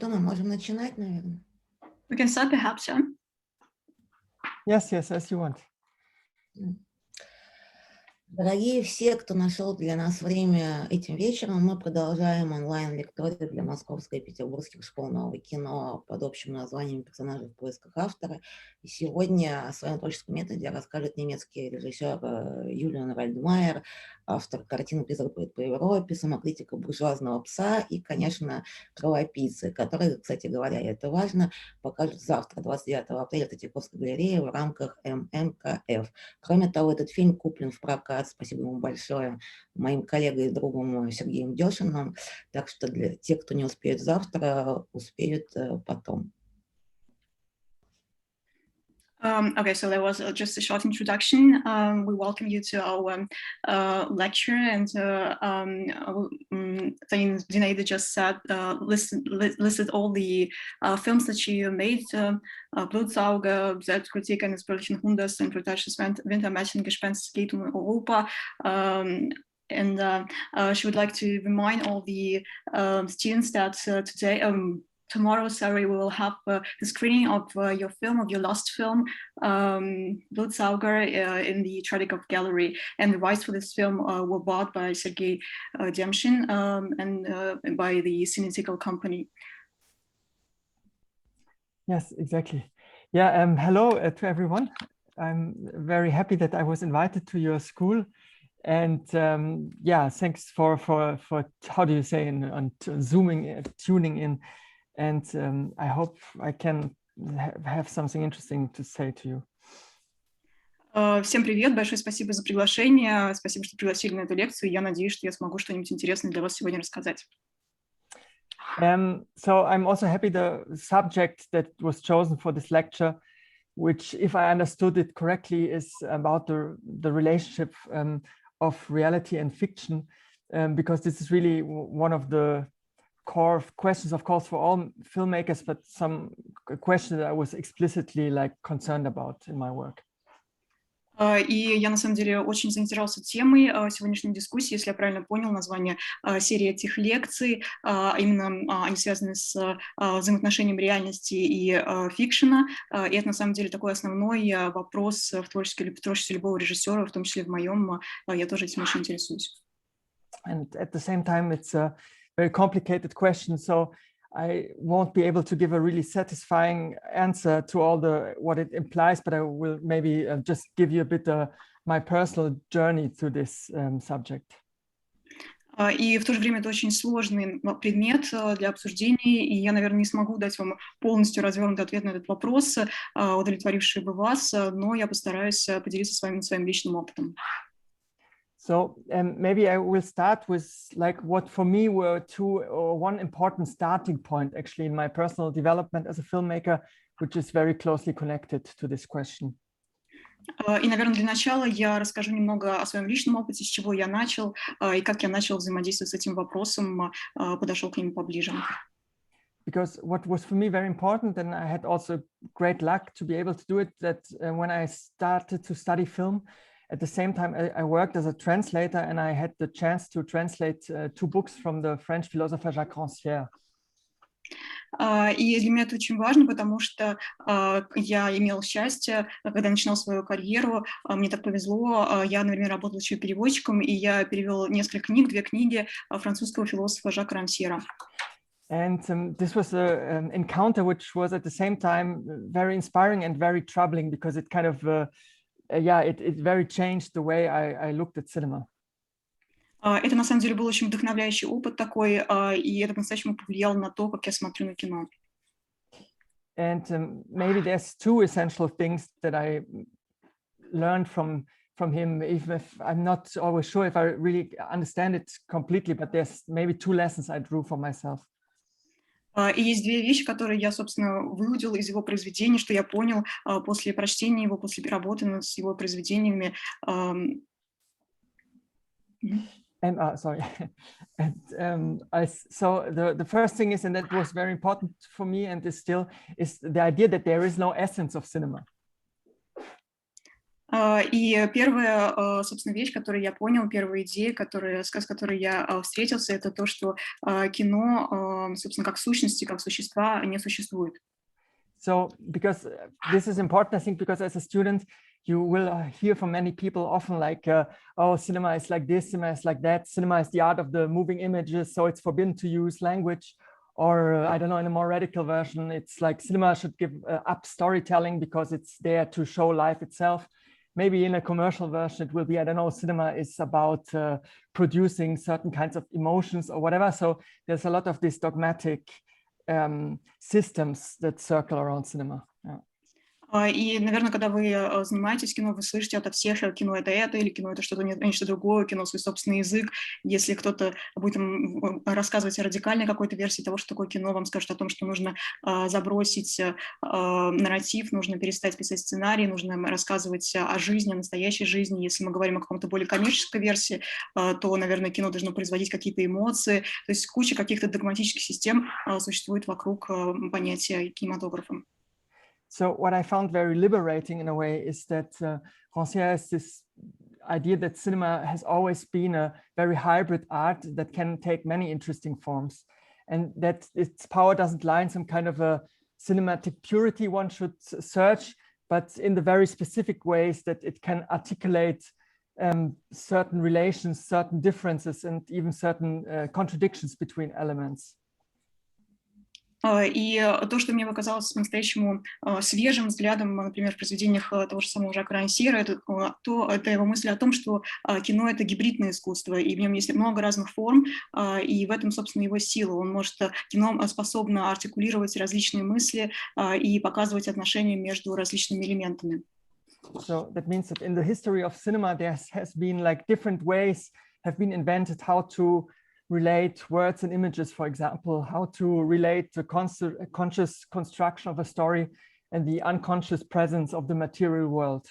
что, мы можем начинать, наверное. We can start perhaps, yeah? Yes, as you want. Дорогие все, кто нашел для нас время этим вечером, мы продолжаем онлайн-лектории для Московской и Петербургских школ нового кино под общим названием «Персонажи в поисках автора». И сегодня о своем творческом методе расскажет немецкий режиссер Юлиан Ральдмайер, автор картины «Призрак по Европе», самокритика буржуазного пса и, конечно, кровопийцы, которые, кстати говоря, и это важно, покажут завтра, 29 апреля, в Третьяковской галерее в рамках ММКФ. Кроме того, этот фильм куплен в прокат, спасибо ему большое, моим коллегой и другом Сергеем Дешиным, так что для тех, кто не успеет завтра, успеют потом. Okay, so that was just a short introduction. We welcome you to our lecture, and Zinaida just said, listed all the films that she made, Blutsauger, Selbstkritik eines bürgerlichen Hundes, Interpretations Wintermärchen, Gespenst, es geht Europa. And she would like to remind all the students that tomorrow, we will have the screening of your film, of your last film, Blutsauger, in the Tretikov Gallery. And the rights for this film were bought by Sergei Demshin and by the Cinetical company. Yes, exactly. Yeah, hello to everyone. I'm very happy that I was invited to your school. And yeah, thanks for how do you say, on Zooming, tuning in. And I hope I can have something interesting to say to you. Всем привет, большое спасибо за приглашение, спасибо, что пригласили на эту лекцию. Я надеюсь, что я смогу что-нибудь интересное для вас сегодня рассказать. So I'm also happy the subject that was chosen for this lecture, which, if I understood it correctly, is about the relationship of reality and fiction, because this is really one of the core questions, of course, for all filmmakers, but some questions that I was explicitly concerned about in my work. И я, на самом деле, очень заинтересовался темой сегодняшней дискуссии, если я правильно понял название серии этих лекций. Именно они связаны с взаимоотношением реальности и фикшена. И это, на самом деле, такой основной вопрос в творчестве любого режиссера, в том числе в моем. Я тоже этим очень интересуюсь. And at the same time, it's a very complicated question, so I won't be able to give a really satisfying answer to all what it implies, but I will maybe just give you a bit my personal journey to this subject. И в то же время это очень сложный предмет для обсуждения, и я, наверное, не смогу дать вам полностью развернутый ответ на этот вопрос, удовлетворивший бы вас, но я постараюсь поделиться с вами своим личным опытом. So maybe I will start with what for me were one important starting point actually in my personal development as a filmmaker, which is very closely connected to this question. И, наверное, для начала я расскажу немного о своем личном опыте, с чего я начал и как я начал взаимодействовать с этим вопросом, подошел к нему поближе. Because what was for me very important, and I had also great luck to be able to do it, that when I started to study film, at the same time, I worked as a translator, and I had the chance to translate two books from the French philosopher Jacques Rancière. И для меня это очень важно, потому что я имел счастье, когда начинал свою карьеру, мне так повезло, я, например, работал еще переводчиком, и я перевел несколько книг, 2 книги французского философа Жака Рансьера. And this was an encounter which was at the same time very inspiring and very troubling, because it kind of it very changed the way I looked at cinema. Это, на самом деле, был очень вдохновляющий опыт такой, и это по-настоящему повлияло на то, как я смотрю на кино. And maybe there's 2 essential things that I learned from him, even if I'm not always sure if I really understand it completely, but there's maybe 2 lessons I drew for myself. И есть 2 вещи, которые я, собственно, выудил из его произведений, что я понял после прочтения его, после работы над его произведениями. Sorry. And so the first thing is, and that was very important for me, and is still, is the idea that there is no essence of cinema. И первая, собственно, вещь, которую я понял, первая идея, с которой я встретился, это то, что кино, собственно, как сущности, как существа не существует. So, because this is important, I think, because as a student, you will hear from many people often like, oh, cinema is like this, cinema is like that, cinema is the art of the moving images, so it's forbidden to use language. Or I don't know, in a more radical version, it's like cinema should give up storytelling because it's there to show life itself. Maybe in a commercial version, it will be, I don't know, cinema is about producing certain kinds of emotions or whatever. So there's a lot of these dogmatic systems that circle around cinema. Yeah. И, наверное, когда вы занимаетесь кино, вы слышите от всех, что кино это, или кино это что-то нечто другое, кино свой собственный язык. Если кто-то будет рассказывать о радикальной какой-то версии того, что такое кино, вам скажут о том, что нужно забросить нарратив, нужно перестать писать сценарий, нужно рассказывать о жизни, о настоящей жизни. Если мы говорим о каком-то более коммерческой версии, то, наверное, кино должно производить какие-то эмоции. То есть куча каких-то догматических систем существует вокруг понятия кинематографа. So what I found very liberating in a way is that Rancière has this idea that cinema has always been a very hybrid art that can take many interesting forms, and that its power doesn't lie in some kind of a cinematic purity one should search, but in the very specific ways that it can articulate certain relations, certain differences, and even certain contradictions between elements. И то, что мне показалось по-настоящему свежим взглядом, например, в произведениях того же самого Жака Рансьера, это его мысль о том, что кино — это гибридное искусство, и в нем есть много разных форм, и в этом, собственно, его сила. Кино способно артикулировать различные мысли и показывать отношения между различными элементами. So that means that in the history of cinema, there has been like different ways have been invented how to relate words and images, for example, how to relate the conscious construction of a story and the unconscious presence of the material world.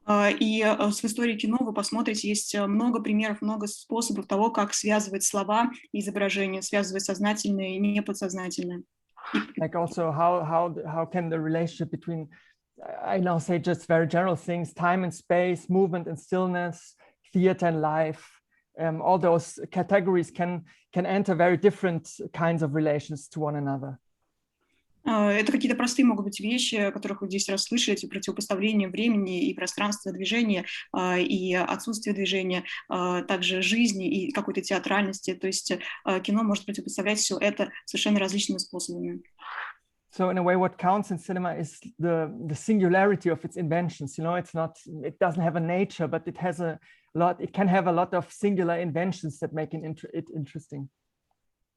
И в истории кино вы посмотрите, есть много примеров, много способов того, как связывать слова и изображения, связывать сознательное и неподсознательное. Like also how can the relationship between, I now say just very general things, time and space, movement and stillness, theater and life, all those categories can enter very different kinds of relations to one another. Это какие-то простые могут быть вещи, о которых вы 10 раз слышали, эти противопоставления времени и пространства движения, и отсутствие движения, также жизни и какой-то театральности. То есть кино может противопоставлять все это совершенно различными способами. So in a way, what counts in cinema is the singularity of its inventions. You know, it doesn't have a nature, but it has a lot. It can have a lot of singular inventions that make it interesting.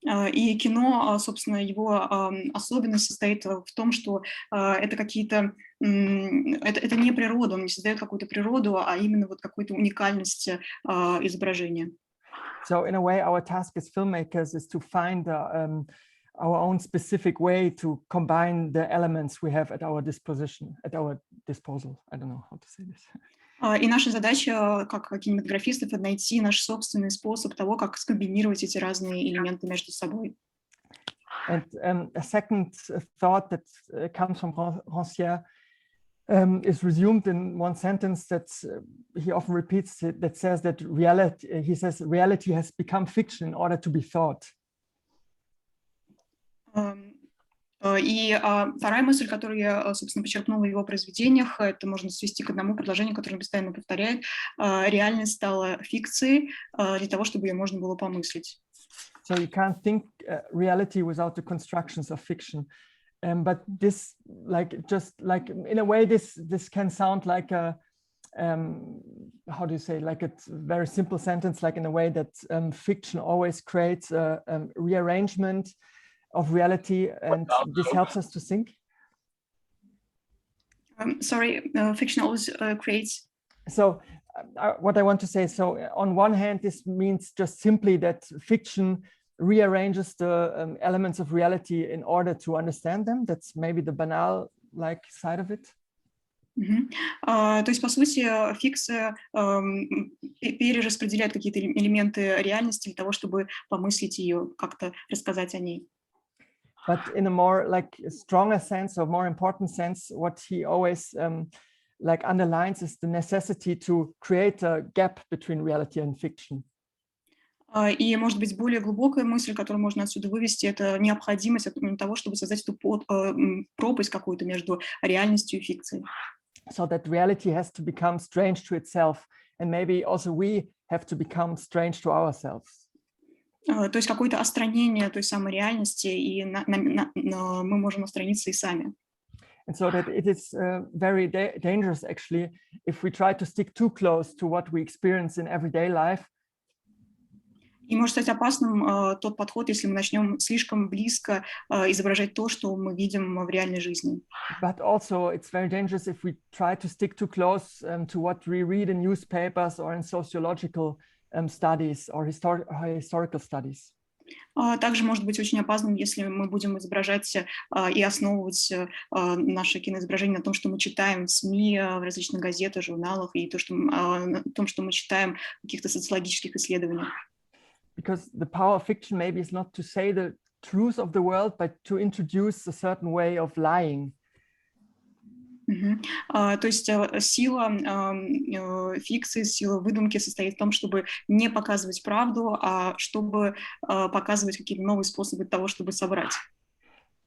И кино, собственно, его особенность состоит в том, что это какие-то, это не природа, он не создает какую-то природу, а именно вот какую-то уникальность изображения. So in a way, our task as filmmakers is to find our own specific way to combine the elements we have at our disposal. I don't know how to say this. И наша задача, как кинематографистов, это найти наш собственный способ того, как скомбинировать эти разные элементы между собой. And a second thought that comes from Rancière is resumed in one sentence that he often repeats, that says that reality has become fiction in order to be thought. И вторая мысль, которую я, собственно, подчеркнула в его произведениях, это можно свести к одному предложению, которое он постоянно повторяет. Реальность стала фикцией для того, чтобы ее можно было помыслить. So you can't think reality without the constructions of fiction. But this, just like in a way, this can sound like a, how do you say, like a very simple sentence, like in a way that fiction always creates a rearrangement of reality, and this helps us to think. Fiction always creates. So what I want to say, so on one hand, this means just simply that fiction rearranges the elements of reality in order to understand them. That's maybe the banal side of it. То есть, по сути, фикция перераспределяет какие-то элементы реальности для того, чтобы помыслить ее, как-то рассказать о ней. But in a more stronger sense or more important sense, what he always like underlines is the necessity to create a gap between reality and fiction. И, может быть, более глубокая мысль, которую можно отсюда вывести, это необходимость того, чтобы создать эту пропасть какую-то между реальностью и фикцией. So that reality has to become strange to itself, and maybe also we have to become strange to ourselves. То есть какое-то остранение той самой реальности, и мы можем остраниться и сами. And so that it is very dangerous, actually, if we try to stick too close to what we experience in everyday life. И может стать опасным тот подход, если мы начнем слишком близко изображать то, что мы видим в реальной жизни. But also it's very dangerous if we try to stick too close to what we read in newspapers or in sociological studies or historical studies. Также может быть очень опасным, если мы будем изображать и основывать наше киноизображение на том, что мы читаем в СМИ, в различных газетах, журналах, и на том, что мы читаем в каких-то социологических исследованиях. Because the power of fiction maybe is not to say the truth of the world, but to introduce a certain way of lying. То есть сила фикции, сила выдумки состоит в том, чтобы не показывать правду, а чтобы показывать какие-то новые способы того, чтобы соврать.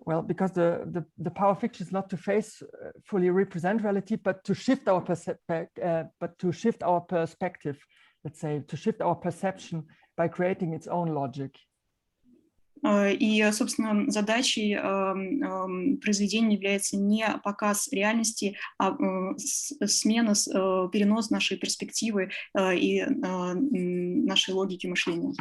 Well, because the power of fiction is not to fully represent reality, but to shift our perspective, let's say, to shift our perception by creating its own logic. И, собственно, задачей произведения является не показ реальности, а смена, перенос нашей перспективы и нашей логики мышления.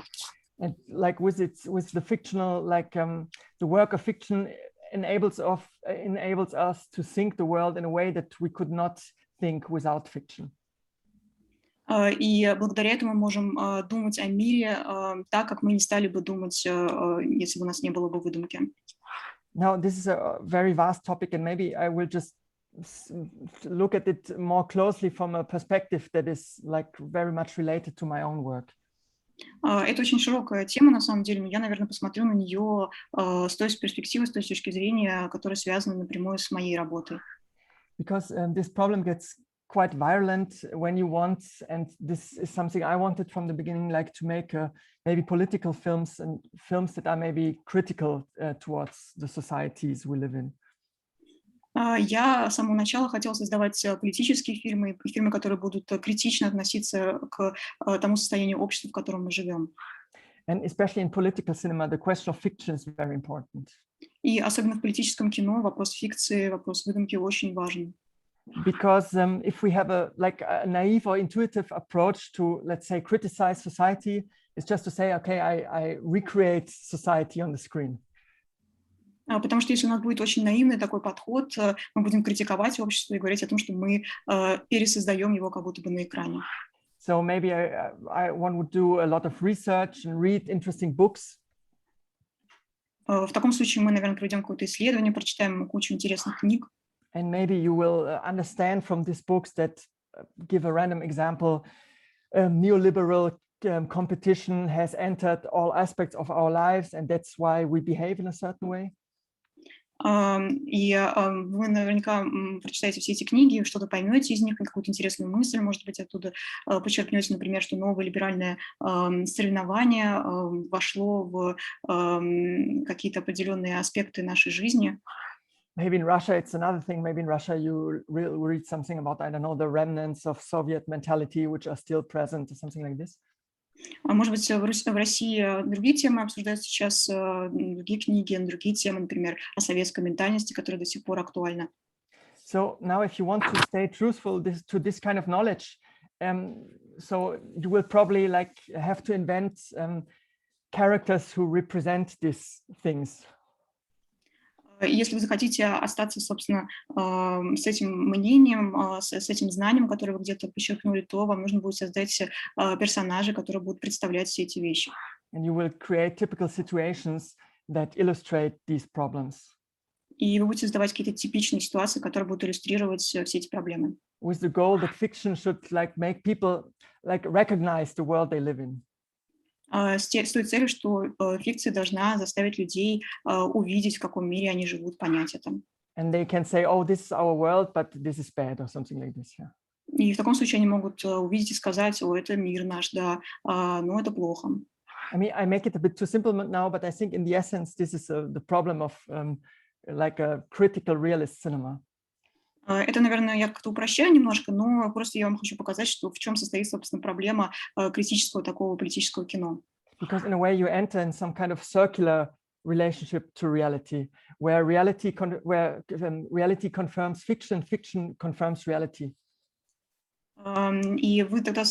And like with the fictional, like the work of fiction enables us to think the world in a way that we could not think without fiction. И благодаря этому мы можем думать о мире так, как мы не стали бы думать, если бы у нас не было бы выдумки. Now, this is a very vast topic, and maybe I will just look at it more closely from a perspective that is like very much related to my own work. Это очень широкая тема, на самом деле, но я, наверное, посмотрю на нее с той перспективы, с той точки зрения, которая связана напрямую с моей работой. Because this problem gets quite violent when you want, and this is something I wanted from the beginning, like to make maybe political films and films that are maybe critical towards the societies we live in. Я с самого начала хотела создавать политические фильмы, фильмы, которые будут критично относиться к тому состоянию общества, в котором мы живем. And especially in political cinema, the question of fiction is very important. И особенно в политическом кино вопрос фикции, вопрос выдумки очень важен. Because if we have a naive or intuitive approach to, let's say, criticize society, it's just to say, okay, I recreate society on the screen. Потому что если у нас будет очень наивный такой подход, мы будем критиковать общество и говорить о том, что мы пересоздаем его как будто бы на экране. So maybe one would do a lot of research and read interesting books. В таком случае мы, наверное, проведем какое-то исследование, прочитаем кучу интересных книг. And maybe you will understand from these books that, give a random example, neoliberal competition has entered all aspects of our lives, and that's why we behave in a certain way. И вы наверняка прочитаете все эти книги, что-то поймете из них, какую-то интересную мысль, может быть, оттуда подчеркнете, например, что новое либеральное соревнование вошло в какие-то определенные аспекты нашей жизни. Maybe in Russia it's another thing. Maybe in Russia you read something about, I don't know, the remnants of Soviet mentality which are still present or something like this. Может быть, в России другие темы обсуждаются сейчас, другие книги, другие темы, например, о советской ментальности, которая до сих пор актуальна. So now if you want to stay truthful to this kind of knowledge, so you will probably like have to invent characters who represent these things. Если вы захотите остаться, собственно, с этим мнением, с этим знанием, которое вы где-то подчеркнули, то вам нужно будет создать персонажей, которые будут представлять все эти вещи. And you will create typical situations that illustrate these problems. И вы будете создавать какие-то типичные ситуации, которые будут иллюстрировать все эти проблемы. With the goal that fiction should like make people like recognize the world they live in. С той целью, что фикция должна заставить людей увидеть, в каком мире они живут, понять это. And they can say, oh, this is our world, but this is bad, or something like this. Yeah. И в таком случае они могут увидеть и сказать: о, это мир наш, да, но это плохо. I mean, I make it a bit too simple now, but I think in the essence, this is the problem of like a critical realist cinema. Это, наверное, я как-то упрощаю немножко, но просто я вам хочу показать, что в чем состоит, собственно, проблема критического такого политического кино. Because in a way you enter in some kind of circular relationship to reality, where reality confirms fiction, fiction confirms reality. И вы тогда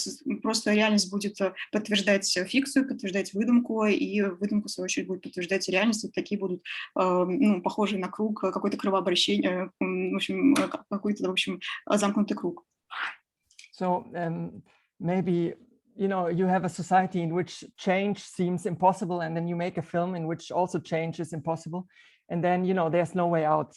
просто реальность будет подтверждать фикцию, подтверждать выдумку, и выдумка, в свою очередь, будет подтверждать реальность. И такие будут похожие на круг, какое-то кровообращение, в общем, какой-то, в общем, замкнутый круг. So maybe, you know, you have a society in which change seems impossible, and then you make a film in which also change is impossible, and then, you know, there's no way out.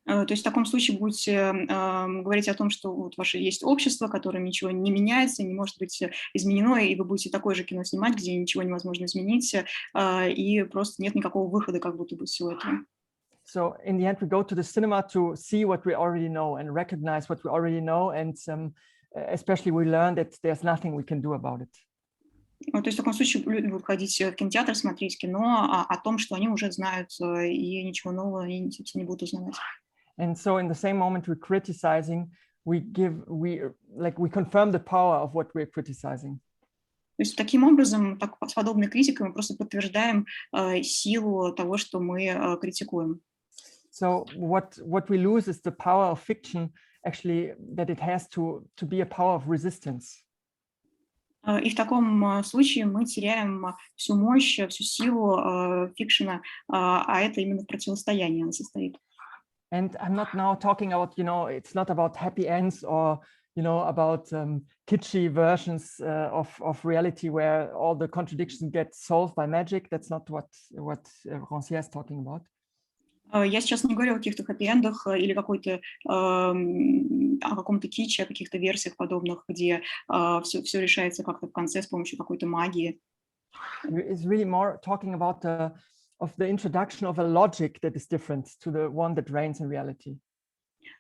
То есть в таком случае будете говорить о том, что вот ваше есть общество, которое ничего не меняется, не может быть изменено, и вы будете такое же кино снимать, где ничего невозможно изменить, и просто нет никакого выхода как будто бы всего этого. So in the end, we go to the cinema to see what we already know and recognize what we already know, and especially we learn that there's nothing we can do about it. То есть в таком случае люди будут ходить в кинотеатр, смотреть кино о том, что они уже знают, и ничего нового они, собственно, не будут узнавать. And so in the same moment we're criticizing, we confirm the power of what we're criticizing. То есть таким образом, с подобной критикой мы просто подтверждаем силу того, что мы критикуем. So what we lose is the power of fiction, actually, that it has to be a power of resistance. И в таком случае мы теряем всю мощь, всю силу фикшена, а это именно в противостоянии она состоит. And I'm not now talking about, you know, it's not about happy ends or, you know, about kitschy versions of reality where all the contradictions get solved by magic. That's not what Rancière is talking about. Я сейчас не говорю о каких-то хэппи-эндах или о каком-то китче, о каких-то версиях подобных, где все решается как-то в конце с помощью какой-то магии. It's really more talking about the introduction of a logic that is different to the one that reigns in reality.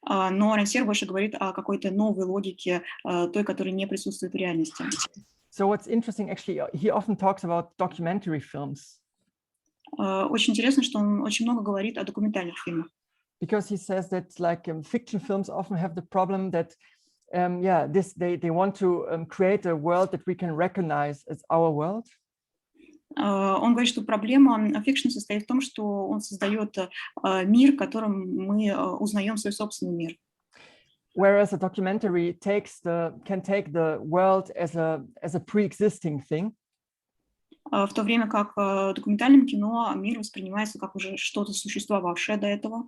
Но Рансьер больше говорит о какой-то новой логике, той, которая не присутствует в реальности. So what's interesting, actually, he often talks about documentary films. Очень интересно, что он очень много говорит о документальных фильмах. Because he says that, like, fiction films often have the problem that, they want to create a world that we can recognize as our world. Он говорит, что проблема фикшн состоит в том, что он создает мир, в котором мы узнаем свой собственный мир. Whereas a documentary can take the world as a pre-existing thing. В то время как в документальном кино мир воспринимается как уже что-то существовавшее до этого.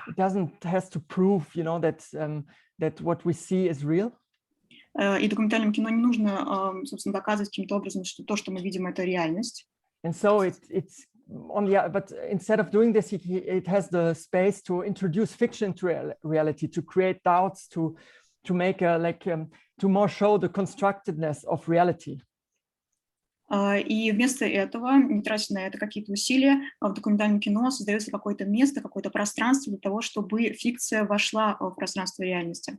It doesn't have to prove, you know, that what we see is real. И документальному кино не нужно, собственно, доказывать каким-то образом, что то, что мы видим, это реальность. And so but instead of doing this, it has the space to introduce fiction to reality, to create doubts, to make to more show the constructedness of reality. И вместо этого, не тратя на это какие-то усилия, в документальном кино создается какое-то место, какое-то пространство для того, чтобы фикция вошла в пространство реальности.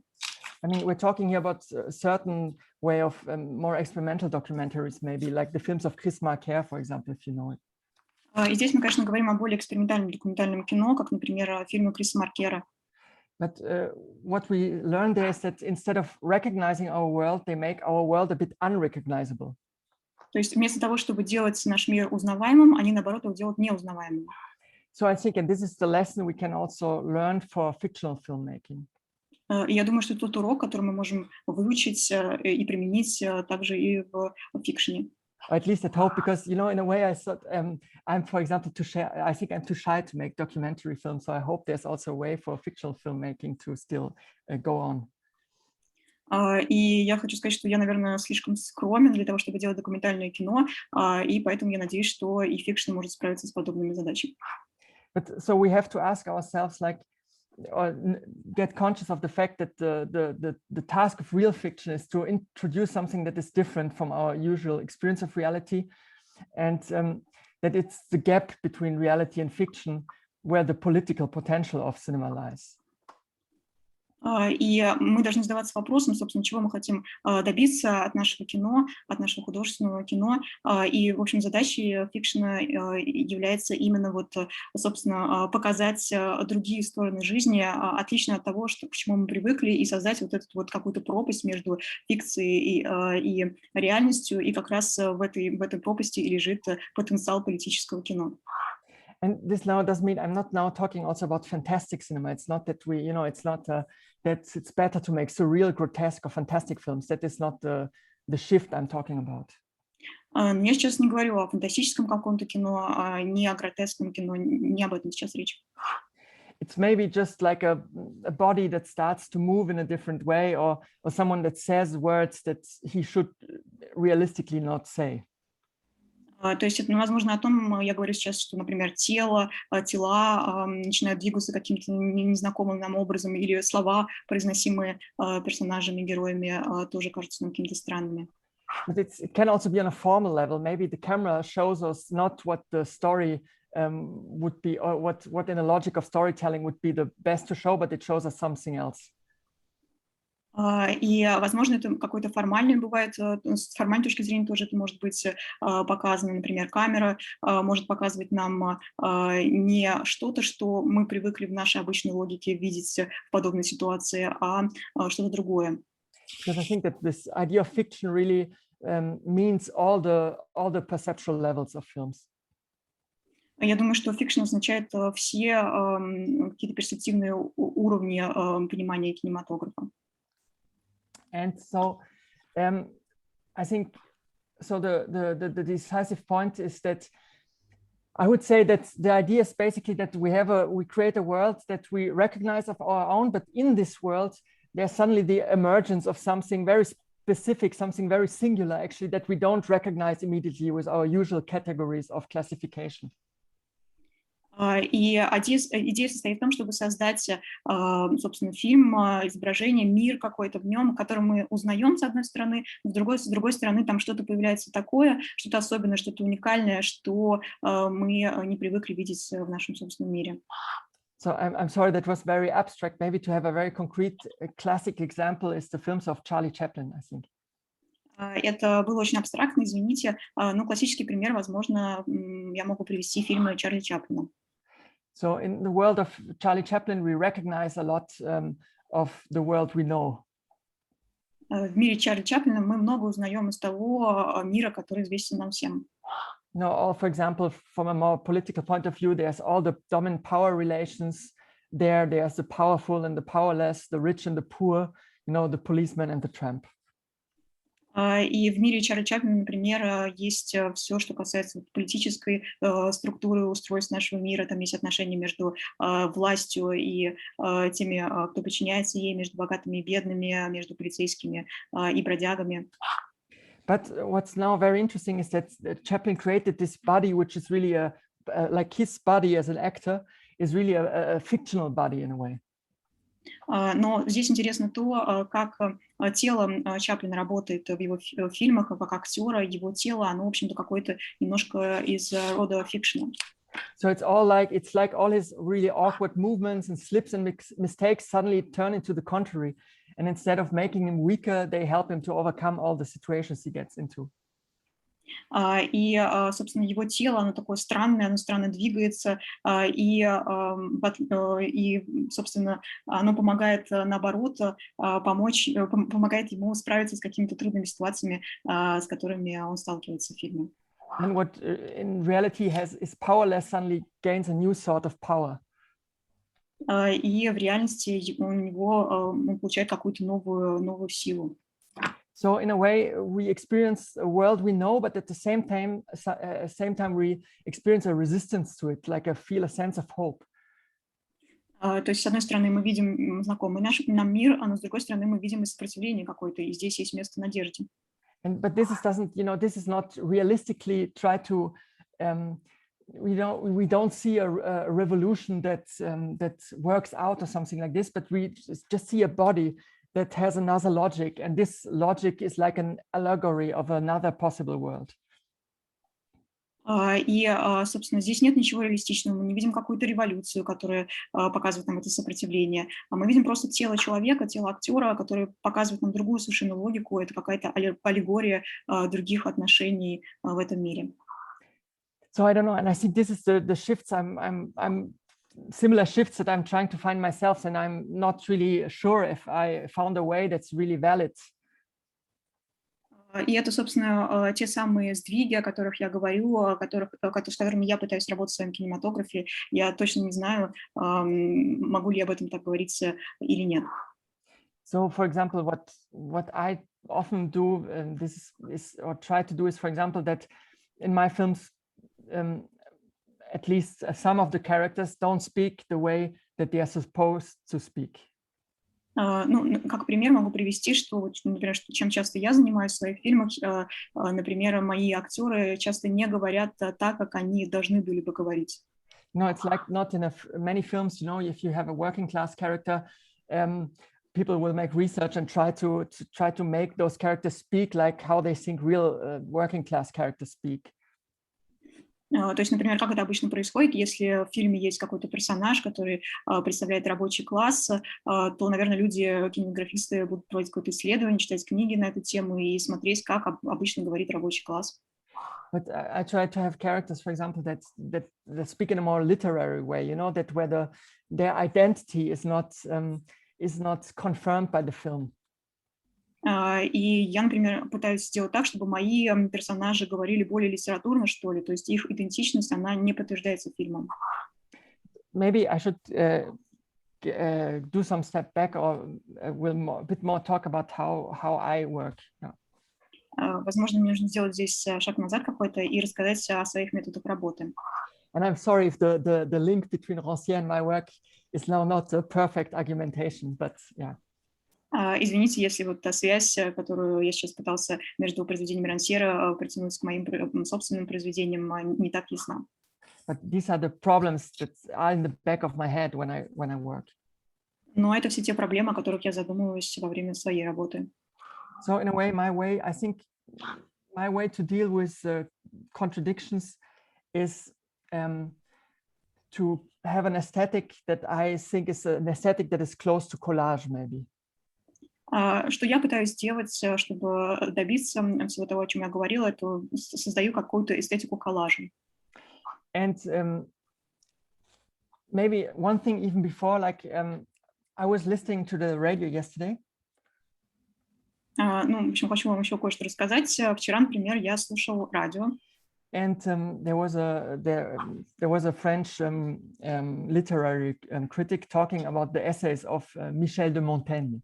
I mean, we're talking here about a certain way of more experimental documentaries, maybe like the films of Chris Marker, for example, if you know it. И здесь мы, конечно, говорим о более экспериментальном документальном кино, как, например, фильмы Криса Маркера. But what we learned there is that instead of recognizing our world, they make our world a bit unrecognizable. То есть вместо того, чтобы делать наш мир узнаваемым, они, наоборот, его делают неузнаваемым. So I think, and this is the lesson we can also learn for fictional filmmaking. И я думаю, что это тот урок, который мы можем выучить и применить также и в фикшене. Or at least at hope, because, you know, in a way, I thought I'm, for example, I think I'm too shy to make documentary films. So I hope there's also a way for fictional filmmaking to still go on. И я хочу сказать, что я, наверное, слишком скромен для того, чтобы делать документальное кино, и поэтому я надеюсь, что и фикшн может справиться с подобными задачами. But so we have to ask ourselves, like, or get conscious of the fact that the task of real fiction is to introduce something that is different from our usual experience of reality, and that it's the gap between reality and fiction where the political potential of cinema lies. И мы должны задаваться вопросом, собственно, чего мы хотим добиться от нашего кино, от нашего художественного кино. И, в общем, задачей фикшена является именно вот, собственно, показать другие стороны жизни, отлично от того, к чему мы привыкли, и создать вот эту вот какую-то пропасть между фикцией и реальностью. И как раз в этой пропасти и лежит потенциал политического кино. And this now doesn't mean I'm not now talking also about fantastic cinema. It's not that we, it's not that it's better to make surreal, grotesque or fantastic films. That is not the shift I'm talking about. Я сейчас не говорю о фантастическом каком-то кино, не о гротескном кино, не об этом сейчас речь. It's maybe just like a body that starts to move in a different way, or someone that says words that he should realistically not say. То есть это, возможно, о том, я говорю сейчас, что, например, тела начинают двигаться каким-то незнакомым нам образом, или слова, произносимые персонажами, героями, тоже кажутся нам какими-то странными. But it can also be on a formal level. Maybe the camera shows us not what the story would be, or what in the logic of storytelling would be the best to show, but it shows us something else. И, возможно, это какой-то формальный бывает, с формальной точки зрения тоже это может быть показано. Например, камера может показывать нам не что-то, что мы привыкли в нашей обычной логике видеть в подобной ситуации, а что-то другое. Because I think that this idea of fiction really means all the perceptual levels of films. Я думаю, что фикшн означает все какие-то перцептивные уровни понимания кинематографа. And so I think so the decisive point is that I would say that the idea is basically that we create a world that we recognize of our own, but in this world there's suddenly the emergence of something very specific, something very singular actually, that we don't recognize immediately with our usual categories of classification. И идея состоит в том, чтобы создать, собственно, фильм, изображение, мир какой-то в нем, который мы узнаем с одной стороны, с другой стороны там что-то появляется такое, что-то особенное, что-то уникальное, что мы не привыкли видеть в нашем собственном мире. So I'm sorry, that was very abstract. Maybe to have a very concrete classic example is the films of Charlie Chaplin, I think. Это было очень абстрактно, извините. Но классический пример, возможно, я могу привести фильмы Чарли Чаплина. So in the world of Charlie Chaplin, we recognize a lot of the world we know. В мире Чарли Чаплина мы много узнаем из того мира, который известен нам всем. For example, from a more political point of view, there's all the dominant power relations there. There's the powerful and the powerless, the rich and the poor, the policeman and the tramp. И в мире Чарли Чаплина, например, есть все, что касается политической структуры, устройства нашего мира. Там есть отношения между властью и теми, кто подчиняется ей, между богатыми и бедными, между полицейскими и бродягами. But what's now very interesting is that Chaplin created this body, which is really like his body as an actor is really a fictional body in a way. Но здесь интересно то, как тело Чаплина работает в его фильмах, как актера, его тело, оно, в общем-то, какое-то немножко из рода фикшена. So it's like all his really awkward movements and slips and mistakes suddenly turn into the contrary. And instead of making him weaker, they help him to overcome all the situations he gets into. И, собственно, его тело, оно такое странное, оно странно двигается, и, собственно, оно помогает, наоборот, помогает ему справиться с какими-то трудными ситуациями, с которыми он сталкивается в фильме. And what in reality is powerless suddenly gains a new sort of power. И в реальности он получает какую-то новую силу. So in a way, we experience a world we know, but at the same time we experience a resistance to it, like feel a sense of hope. То есть, с одной стороны, мы видим знакомый нам мир, а с другой стороны, мы видим и сопротивление какое-то, и здесь есть место надежде. But this is not realistically try to. We don't see a revolution that works out or something like this, but we just see a body that has another logic, and this logic is like an allegory of another possible world. Собственно, здесь нет ничего реалистичного. Мы не видим какую-то революцию, которая показывает нам это сопротивление. А мы видим просто тело человека, тело актера, который показывает нам другую совершенно логику. Это какая-то аллегория других отношений в этом мире. So I don't know, and I think this is the shifts I'm similar shifts that I'm trying to find myself, and I'm not really sure if I found a way that's really valid. И это, собственно, те самые сдвиги, о которых я говорю, с которыми я пытаюсь работать в своем кинематографе. Я точно не знаю, могу ли об этом так говориться или нет. So, for example, what I often do, and this is or try to do, is, for example, that in my films, at least some of the characters don't speak the way that they are supposed to speak. Ну, как пример могу привести, что, например, чем часто я занимаюсь в своих фильмах, например, мои актеры часто не говорят так, как они должны были бы говорить. No, it's like not in many films, you know, if you have a working class character, people will make research and try to make those characters speak like how they think real working class characters speak. То есть, например, как это обычно происходит, если в фильме есть какой-то персонаж, который представляет рабочий класс, то, наверное, люди, кинематографисты будут проводить какое-то исследование, читать книги на эту тему и смотреть, как обычно говорит рабочий класс. But I try to have characters, for example, that speak in a more literary way, you know, that where their identity is not confirmed by the film. И я, например, пытаюсь сделать так, чтобы мои персонажи говорили более литературно, что ли, то есть их идентичность, она не подтверждается фильмом. Maybe I should do some step back, or will a bit more talk about how I work. Yeah. Возможно, мне нужно сделать здесь шаг назад какой-то и рассказать о своих методах работы. And I'm sorry if the link between Rancière and my work is now not a perfect argumentation, but yeah. Извините, если вот та связь, которую я сейчас пытался между произведением Рансьера притянуть к моим собственным произведениям, не так ясна. But these are the problems that are in the back of my head when I work. Но это все те проблемы, о которых я задумываюсь во время своей работы. So in a way, I think my way to deal with contradictions is to have an aesthetic that I think is an aesthetic that is close to collage, maybe. Что я пытаюсь сделать, чтобы добиться всего того, о чем я говорила, это создаю какую-то эстетику коллажа. And maybe one thing even before, like I was listening to the radio yesterday. Ну, в общем, хочу вам еще кое-что рассказать. Вчера, например, я слушал радио. And there was a French literary critic talking about the essays of Michel de Montaigne.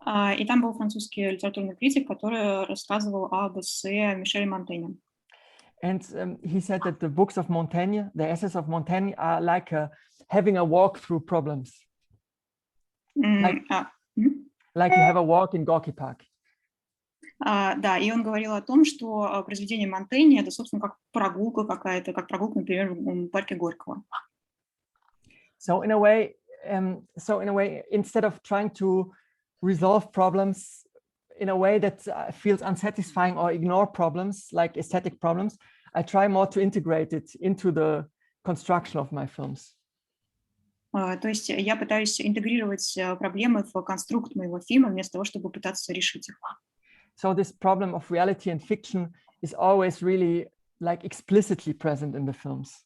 И там был французский литературный критик, который рассказывал об эссе Мишеля Монтенья. And he said that the books of Montaigne, the essays of Montaigne, are like having a walk through problems. Like you have a walk in Gorky Park. Да, и он говорил о том, что произведение Монтенья это, собственно, как прогулка какая-то, как прогулка, например, в парке Горького. So in a way, instead of trying to resolve problems in a way that feels unsatisfying or ignore problems like aesthetic problems, I try more to integrate it into the construction of my films. То есть я пытаюсь интегрировать проблемы в конструкт моего фильма вместо того, чтобы пытаться решить их. So this problem of reality and fiction is always really like explicitly present in the films.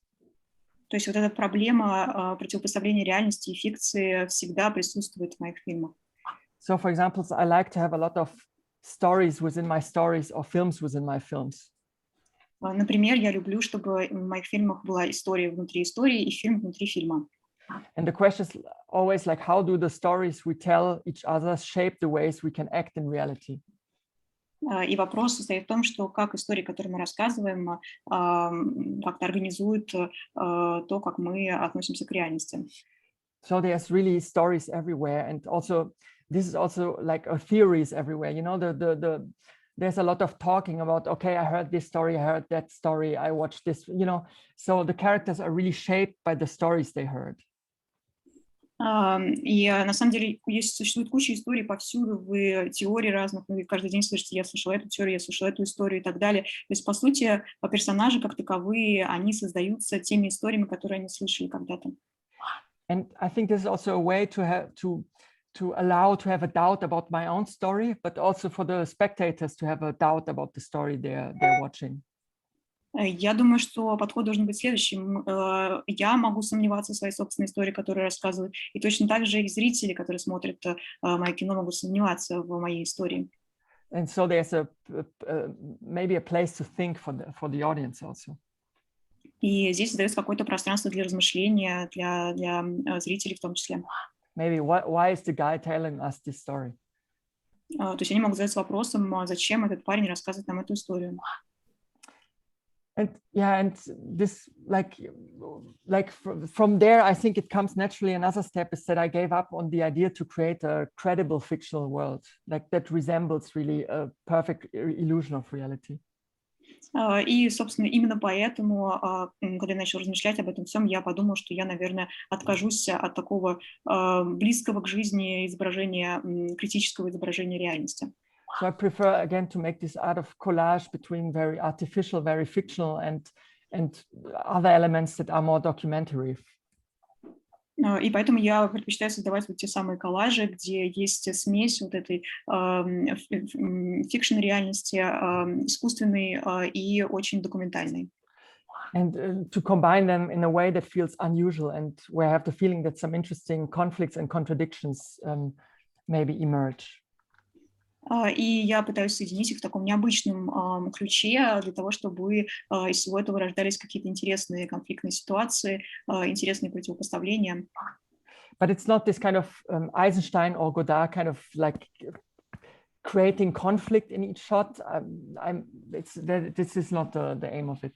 То есть вот эта проблема противопоставления реальности и фикции всегда присутствует в моих фильмах. So, for example, I like to have a lot of stories within my stories or films within my films. Например, я люблю, чтобы в моих фильмах была история внутри истории и фильм внутри фильма. And the question is always like, how do the stories we tell each other shape the ways we can act in reality? И вопрос состоит в том, что как истории, которые мы рассказываем, как-то организуют то, как мы относимся к реальности. So there's really stories everywhere, and also this is also like theories everywhere. You know, there's a lot of talking about, okay, I heard this story, I heard that story, I watched this. You know, so the characters are really shaped by the stories they heard. И на самом деле существует куча историй повсюду, в теории разных, вы каждый день слышите, я слышала эту теорию, я слышала эту историю и так далее. То есть, по сути, персонажи как таковые, они создаются теми историями, которые они слышали когда-то. And I think this is also a way to have to allow to have a doubt about my own story, but also for the spectators to have a doubt about the story they're watching. Я думаю, что подход должен быть следующим. Я могу сомневаться в своей собственной истории, которую рассказываю, и точно так же и зрители, которые смотрят мое кино, могут сомневаться в моей истории. And so there's maybe a place to think for the audience also. И здесь создается какое-то пространство для размышления, для зрителей в том числе. Maybe why is the guy telling us this story? То есть они могут задаться вопросом, зачем этот парень рассказывает нам эту историю. And yeah, and this like from there, I think it comes naturally. Another step is that I gave up on the idea to create a credible fictional world, like that resembles really a perfect illusion of reality. И, собственно, именно поэтому, когда я начала размышлять об этом всем, я подумала, что я, наверное, откажусь от такого близкого к жизни изображения, критического изображения реальности. So I prefer again to make this art of collage between very artificial, very fictional, and other elements that are more documentary. И поэтому я предпочитаю создавать вот те самые коллажи, где есть смесь вот этой фикшн-реальности, искусственной и очень документальной. And to combine them in a way that feels unusual and where I have the feeling that some interesting conflicts and contradictions maybe emerge. И я пытаюсь соединить их в таком необычном ключе для того, чтобы из всего этого рождались какие-то интересные конфликтные ситуации, интересные противопоставления. But it's not this kind of Eisenstein or Godard kind of like creating conflict in each shot. This is not the aim of it.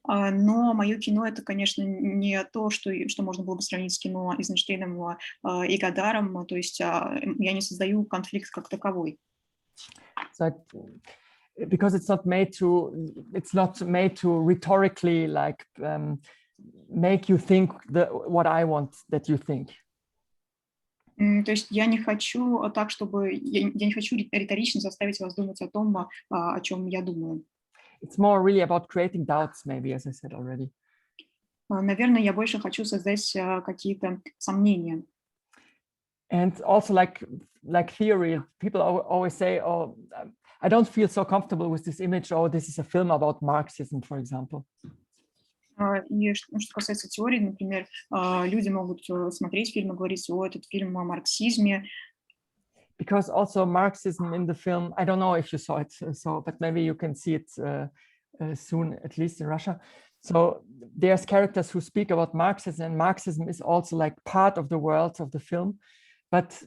Но мое кино — это, конечно, не то, что можно было бы сравнить с кино Эйзенштейном и Годаром, то есть я не создаю конфликт как таковой. So because it's not made to rhetorically like make you think what I want that you think. То есть я не хочу так, чтобы я не хочу риторично заставить вас думать о том, о чем я думаю. It's more really about creating doubts, maybe, as I said already. Наверное, я больше хочу создать какие-то сомнения. And also like theory, people always say, oh, I don't feel so comfortable with this image, oh, this is a film about Marxism, for example. И что касается теории, например, люди могут смотреть фильм и говорить, о, этот фильм о марксизме. Because also Marxism in the film, I don't know if you saw it, but maybe you can see it soon, at least in Russia. So there's characters who speak about Marxism, and Marxism is also like part of the world of the film, but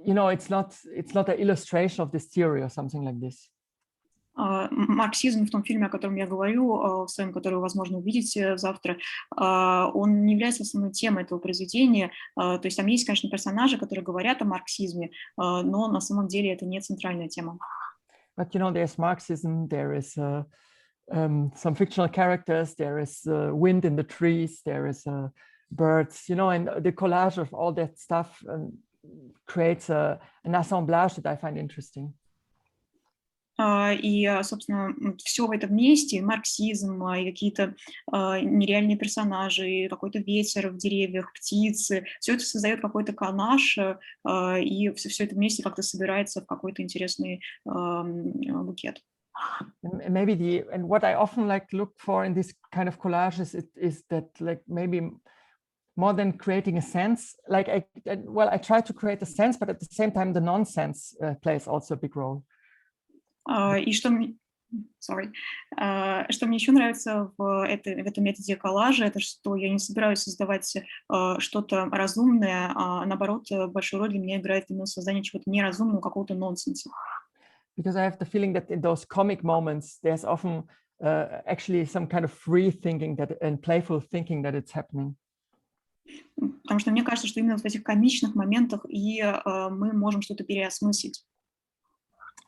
you know, it's not an illustration of this theory or something like this. Марксизм в том фильме, о котором я говорю, в своем, который вы, возможно, увидите завтра, он не является основной темой этого произведения. То есть там есть, конечно, персонажи, которые говорят о марксизме, но на самом деле это не центральная тема. But you know, there's Marxism, there is some fictional characters, there is wind in the trees, there is birds, you know, and the collage of all that stuff creates an assemblage that I find interesting. И, собственно, все это вместе, марксизм, и какие-то нереальные персонажи, и какой-то ветер в деревьях, птицы, все это создает какой-то коллаж, и все это вместе как-то собирается в какой-то интересный букет. Maybe and what I often like look for in this kind of collages is that like maybe more than creating a sense, like I try to create a sense, but at the same time the nonsense plays also a big role. И что мне еще нравится в этом методе коллажа, это что я не собираюсь создавать что-то разумное, а наоборот, большую роль для меня играет именно создание чего-то неразумного, какого-то нонсенса. Because I have the feeling that in those comic moments, there's often actually some kind of free thinking and playful thinking that it's happening. Потому что мне кажется, что именно в этих комичных моментах и мы можем что-то переосмыслить.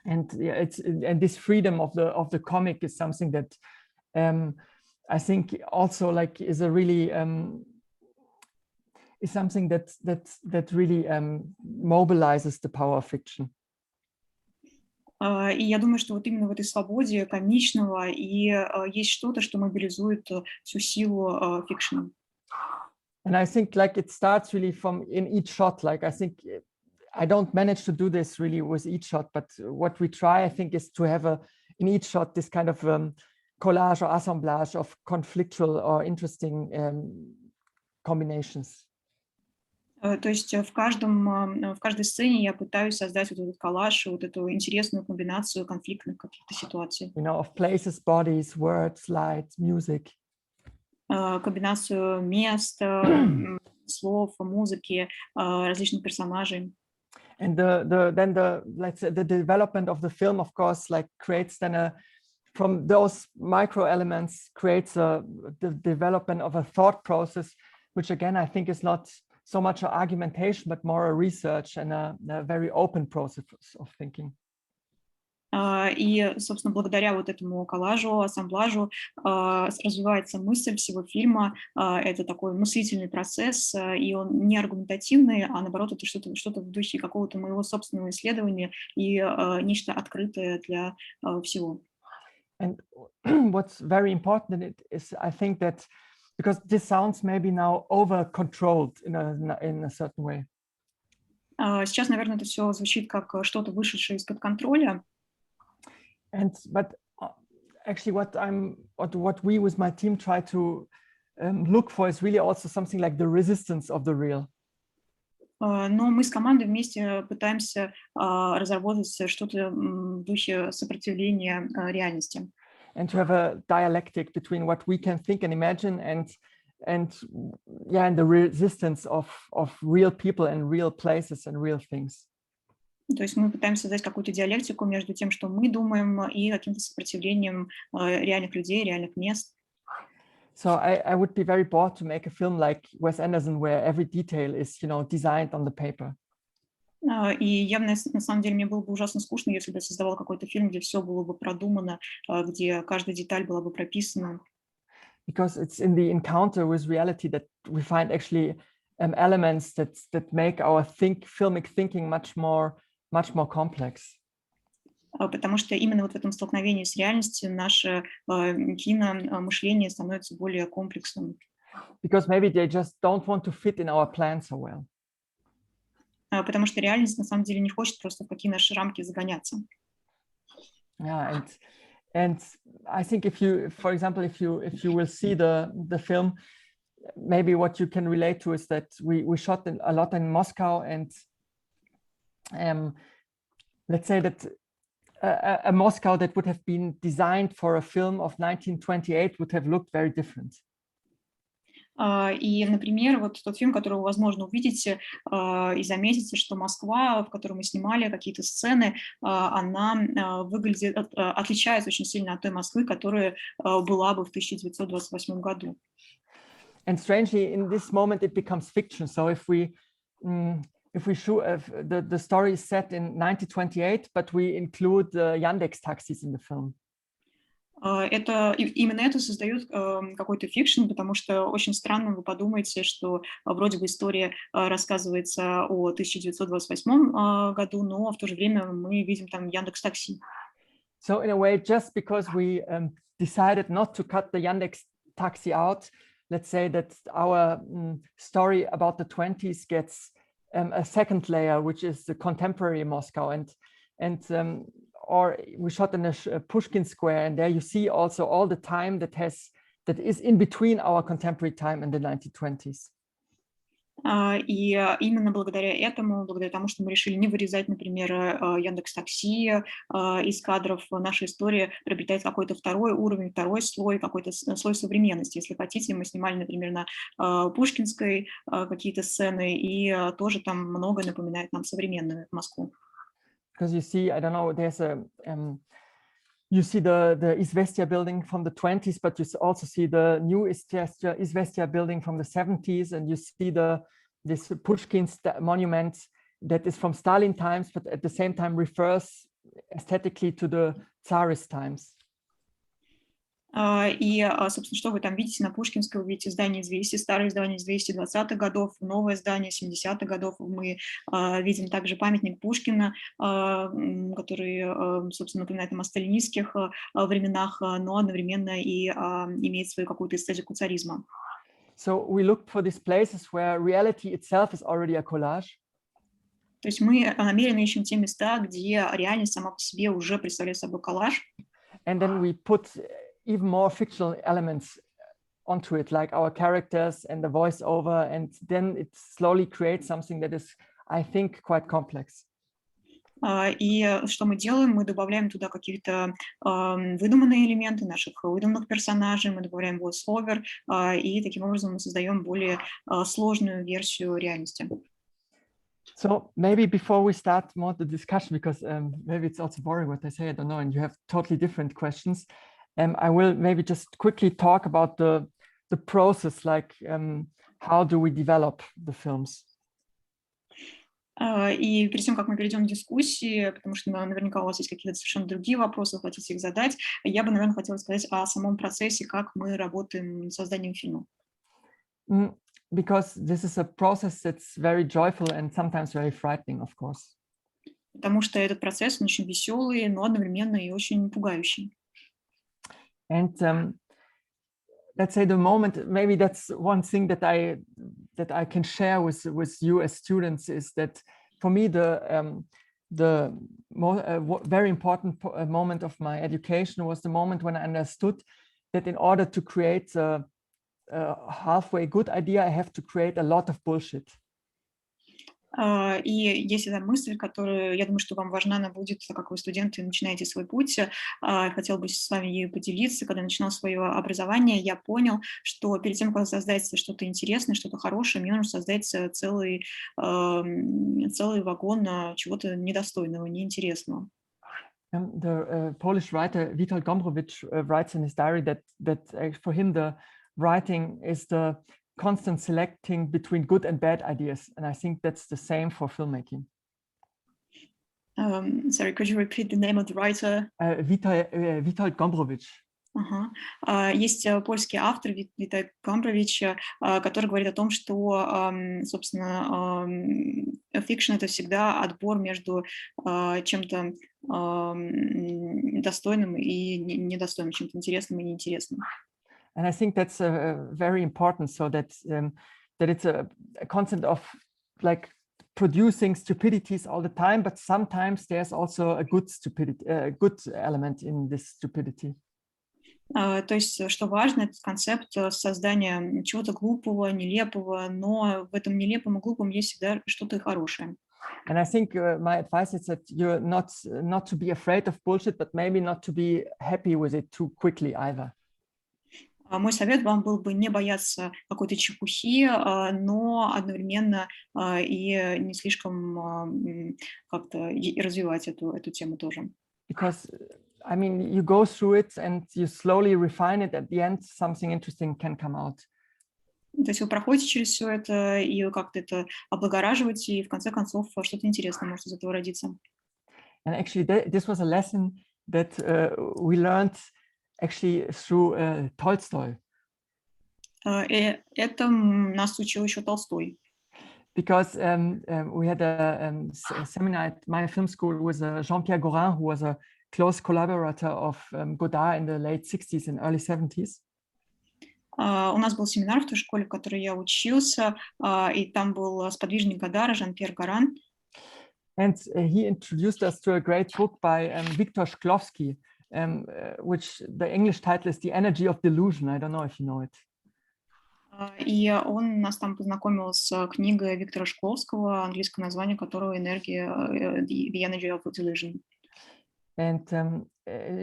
And this freedom of the comic is something that I think also like is a really is something that really mobilizes the power of fiction. И я думаю, что вот именно в этой свободе комичного и есть что-то, что мобилизует всю силу фикшена. And I think like it starts really from in each shot. Like I think I don't manage to do this really with each shot, but what we try, I think, is to have in each shot this kind of collage or assemblage of conflictual or interesting combinations. То есть в каждой сцене я пытаюсь создать вот этот коллаж, вот эту интересную комбинацию конфликтных каких-то ситуаций. You know, of places, bodies, words, lights, music. Комбинацию мест, слов, музыки, различных персонажей. And let's say the development of the film, of course, like creates then from those micro elements creates the development of a thought process, which again I think is not so much an argumentation, but more a research and a very open process of thinking. И, собственно, благодаря вот этому коллажу, ассамблажу развивается мысль всего фильма. Это такой мыслительный процесс, и он не аргументативный, а наоборот, это что-то в духе какого-то моего собственного исследования и нечто открытое для всего. And what's very important in it is, I think that because this sounds maybe now over-controlled in a certain way. Сейчас, наверное, это все звучит как что-то вышедшее из-под контроля. But actually, what we with my team try to look for is really also something like the resistance of the real. Но мы с командой вместе пытаемся разработать что-то в духе сопротивления реальности. And to have a dialectic between what we can think and imagine and the resistance of real people and real places and real things. То есть мы пытаемся создать какую-то диалектику между тем, что мы думаем, и каким-то сопротивлением реальных людей, реальных мест. So I would be very bored to make a film like Wes Anderson, where every detail is, you know, designed on the paper. И явно, на самом деле, мне было бы ужасно скучно, если бы я создавала какой-то фильм, где все было бы продумано, где каждая деталь была бы прописана. Because it's in the encounter with reality that we find actually elements that make our filmic thinking much more complex. Потому что именно вот в этом столкновении с реальностью наше киномышление становится более комплексным. Because maybe they just don't want to fit in our plan so well. Потому что реальность на самом деле не хочет просто в какие наши рамки загоняться. Yeah, and I think if you, for example, if you will see the film, maybe what you can relate to is that we shot a lot in Moscow, and let's say that a Moscow that would have been designed for a film of 1928 would have looked very different. И, например, вот тот фильм, который вы, возможно, увидите и заметите, что Москва, в которой мы снимали какие-то сцены, она выглядит, отличается очень сильно от той Москвы, которая была бы в 1928 году. And strangely, in this moment, it becomes fiction. So if we shoot, the story is set in 1928, but we include the Yandex taxis in the film. Именно это создает какой-то фикшн, потому что очень странно вы подумаете, что вроде бы история рассказывается о 1928 году, но в то же время мы видим там Яндекс Такси. So in a way, just because we decided not to cut the Yandex taxi out, let's say that our story about the 20s gets a second layer, which is the contemporary Moscow, and or we shot in a Pushkin Square, and there you see also all the time that is in between our contemporary time and the 1920s. И именно благодаря тому, что мы решили не вырезать, например, Яндекс.Такси из кадров, наша история приобретает какой-то второй уровень, второй слой, какой-то слой современности. Если хотите, мы снимали, например, на Пушкинской какие-то сцены, и тоже там многое напоминает нам современную Москву. Because you see, I don't know, there's you see the Izvestia building from the 20s, but you also see the new Izvestia building from the 70s, and you see this Pushkin monument that is from Stalin times, but at the same time refers aesthetically to the Tsarist times. И, собственно, что вы там видите на Пушкинской? Вы видите здание из 200, старые здания из 220-х годов, новое здание 70-х годов. Мы видим также памятник Пушкина, который, собственно, напоминает нам о сталинистских временах, но одновременно и имеет свою какую-то эстетику царизма. So we looked for these places where reality itself is already a collage. То есть мы намеренно ищем те места, где реальность сама по себе уже представляет собой коллаж. And then we put even more fictional elements onto it, like our characters and the voiceover, and then it slowly creates something that is, I think, quite complex. И что мы делаем? Мы добавляем туда какие-то выдуманные элементы наших выдуманных персонажей, мы добавляем voice-over, и таким образом мы создаем более сложную версию реальности. So maybe before we start more the discussion, because maybe it's also boring what I say, I don't know, and you have totally different questions, I will maybe just quickly talk about the process, like how do we develop the films? И перед тем, как мы перейдем к дискуссии, потому что наверняка у вас есть какие-то совершенно другие вопросы, хотите их задать, я бы, наверное, хотела сказать о самом процессе, как мы работаем над созданием фильма. Because this is a process that's very joyful and sometimes very frightening, of course. Потому что этот процесс он очень веселый, но одновременно и очень пугающий. And let's say the moment, maybe that's one thing that I can share with you as students, is that for me the very important moment of my education was the moment when I understood that in order to create a halfway good idea, I have to create a lot of bullshit. И есть эта мысль, которую, я думаю, что вам важна, она будет, как вы студенты начинаете свой путь. Хотела бы с вами ею поделиться. Когда я начинала свое образование, я понял, что перед тем, как создать что-то интересное, что-то хорошее, мне нужно создать целый вагон чего-то недостойного, неинтересного. The Polish writer Witold Gombrowicz writes in his diary that for him the writing is the constant selecting between good and bad ideas, and I think that's the same for filmmaking. Sorry, could you repeat the name of the writer? Witold Gombrowicz. Есть польский автор Witold Gombrowicz, который говорит о том, что, собственно, фикшн — это всегда отбор между чем-то достойным и недостойным, чем-то интересным и неинтересным. And I think that's very important, so that it's a concept of like producing stupidities all the time, but sometimes there's also a good stupidity, a good element in this stupidity. То есть, что важно, этот концепт создания чего-то глупого, нелепого, но в этом нелепом и глупом есть всегда что-то и хорошее. And I think my advice is that you're not to be afraid of bullshit, but maybe not to be happy with it too quickly either. Мой совет вам был бы не бояться какой-то чепухи, но одновременно и не слишком как-то развивать эту тему тоже. Because I mean, you go through it and you slowly refine it. At the end, something interesting can come out. То есть вы проходите через все это и вы как-то это облагораживаете, и в конце концов что-то интересное может из этого родиться. And actually, this was a lesson that we learned actually through Tolstoy. И это нас учил еще Толстой. Because we had a seminar at my film school with Jean-Pierre Gorin, who was a close collaborator of Godard in the late 60s and early 70s. У нас был семинар в той школе, в которой я учился, и там был сподвижник Годара Жан-Пьер Горан. And he introduced us to a great book by Viktor Shklovsky, which the English title is The Energy of Delusion. I don't know if you know it. И он нас там познакомил с книгой Виктора Шкловского, английское название которого «Энергия, The Energy of Delusion». And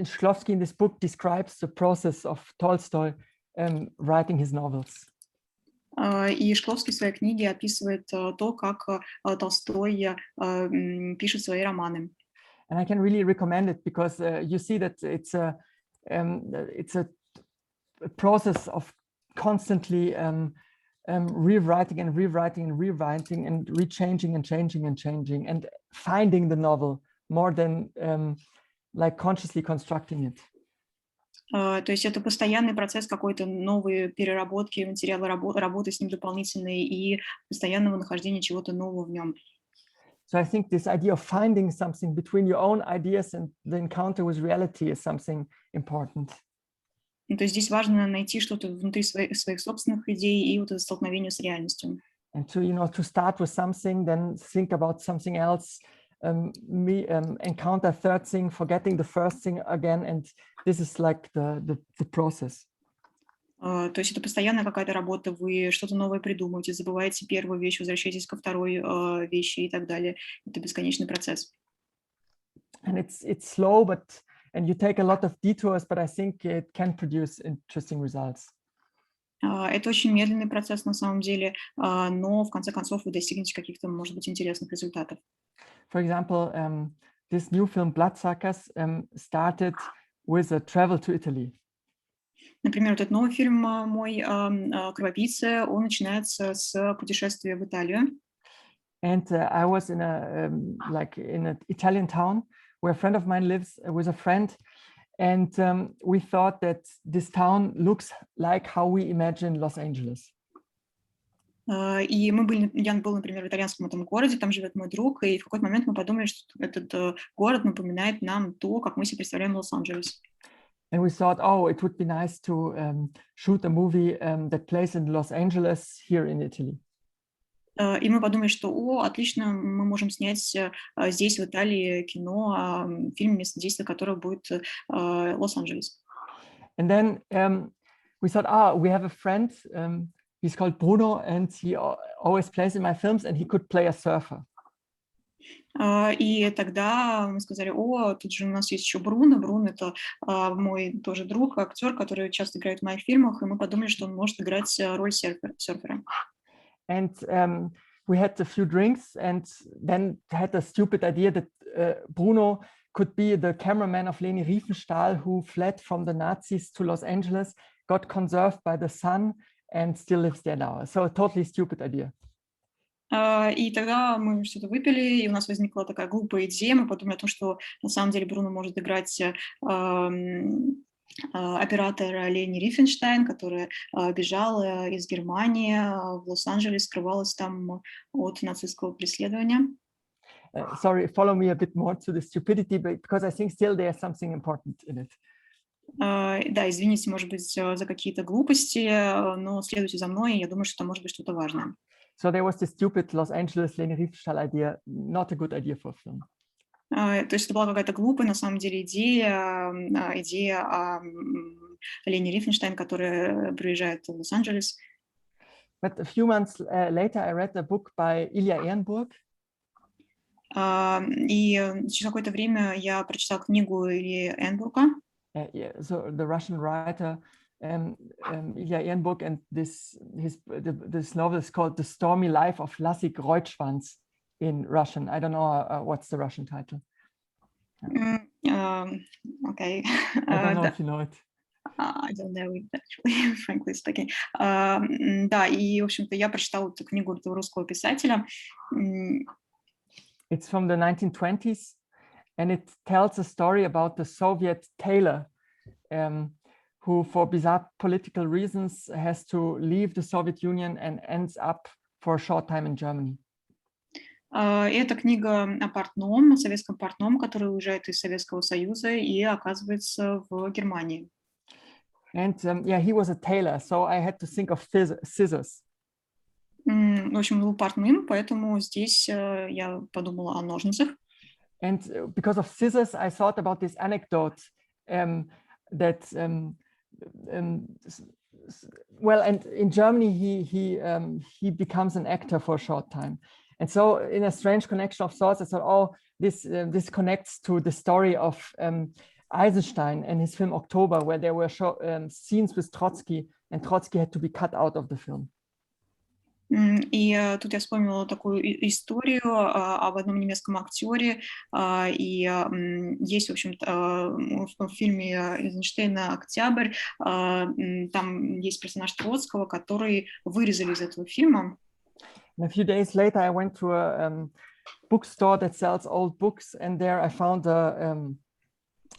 Shklovsky in this book describes the process of Tolstoy writing his novels. И Шкловский в своей книге описывает то, как Толстой пишет свои романы. And I can really recommend it because you see that it's a process of constantly rewriting and rewriting and rewriting and rechanging and changing and changing and finding the novel more than like consciously constructing it. То есть это постоянный процесс какой-то новой переработки материала, работы с ним дополнительной и постоянного нахождения чего-то нового в нем. So I think this idea of finding something between your own ideas and the encounter with reality is something important. То есть здесь важно найти что-то внутри своих собственных идей и вот это столкновение с реальностью. And to start with something, then think about something else, encounter a third thing, forgetting the first thing again, and this is like the process. То есть это постоянная какая-то работа, вы что-то новое придумываете, забываете первую вещь, возвращаетесь ко второй вещи и так далее. Это бесконечный процесс. And it's slow, and you take a lot of detours, but I think it can produce interesting results. Это очень медленный процесс на самом деле, но в конце концов вы достигнете каких-то, может быть, интересных результатов. For example, this new film Bloodsuckers started with a travel to Italy. Например, вот этот новый фильм мой «Кровопийца», он начинается с путешествия в Италию. And I was in an Italian town where a friend of mine lives with a friend. And we thought that this town looks like how we imagine Los Angeles. И я был, например, в итальянском этом городе, там живет мой друг, и в какой-то момент мы подумали, что этот город напоминает нам то, как мы себе представляем Лос-Анджелес. And we thought, oh, it would be nice to shoot a movie that plays in Los Angeles here in Italy. И мы подумали, что, отлично, мы можем снять здесь, в Италии, кино, фильм, место действия которого будет Лос-Анджелес. And then we thought, we have a friend, he's called Bruno, and he always plays in my films, and he could play a surfer. И тогда мы сказали, тут же у нас есть еще Бруно. Бруно — это мой тоже друг, актер, который часто играет в моих фильмах, и мы подумали, что он может играть роль серфера. And we had a few drinks, and then had a stupid idea that Bruno could be the cameraman of Leni Riefenstahl, who fled from the Nazis to Los Angeles, got conserved by the sun, and still lives there now. So a totally stupid idea. И тогда мы что-то выпили, и у нас возникла такая глупая идея. Мы подумали о том, что на самом деле Бруно может играть оператора Лени Рифенштайн, которая бежала из Германии в Лос-Анджелес, скрывалась там от нацистского преследования. Sorry, follow me a bit more to the stupidity, because I think still there's something important in it. Да, извините, может быть, за какие-то глупости, но следуйте за мной, и я думаю, что там может быть что-то важное. So there was this stupid Los Angeles Leni Riefenstahl idea, not a good idea for a film. То есть это была какая-то глупая, на самом деле, идея о Лене Рифенштайн, которая приезжает в Лос-Анджелес. But a few months later, I read a book by Ilya Ehrenburg. И через какое-то время я прочитала книгу Ильи Эрнбурга. So the Russian writer Ilya Ehrenburg, and this novel is called The Stormy Life of Lassig Reutschwanz in Russian. I don't know what's the Russian title. Okay. I don't know if you know it. I don't know it, actually, frankly speaking. Да, и, в общем-то, я прочитала эту книгу русского писателя. It's from the 1920s, and it tells a story about the Soviet tailor who, for bizarre political reasons, has to leave the Soviet Union and ends up for a short time in Germany. Это книга о портном, о советском портном, который уезжает из Советского Союза и оказывается в Германии. And he was a tailor, so I had to think of scissors. В общем, был портным, поэтому здесь я подумала о ножницах. And because of scissors, I thought about this anecdote that and in Germany he becomes an actor for a short time, and so in a strange connection of thoughts, I thought, this connects to the story of Eisenstein and his film October, where there were scenes with Trotsky, and Trotsky had to be cut out of the film. И тут я вспомнила такую историю об одном немецком актере, и есть, в общем-то, в фильме Эйзенштейна «Октябрь», там есть персонаж Троцкого, который вырезали из этого фильма. And a few days later, I went to a bookstore that sells old books, and there I found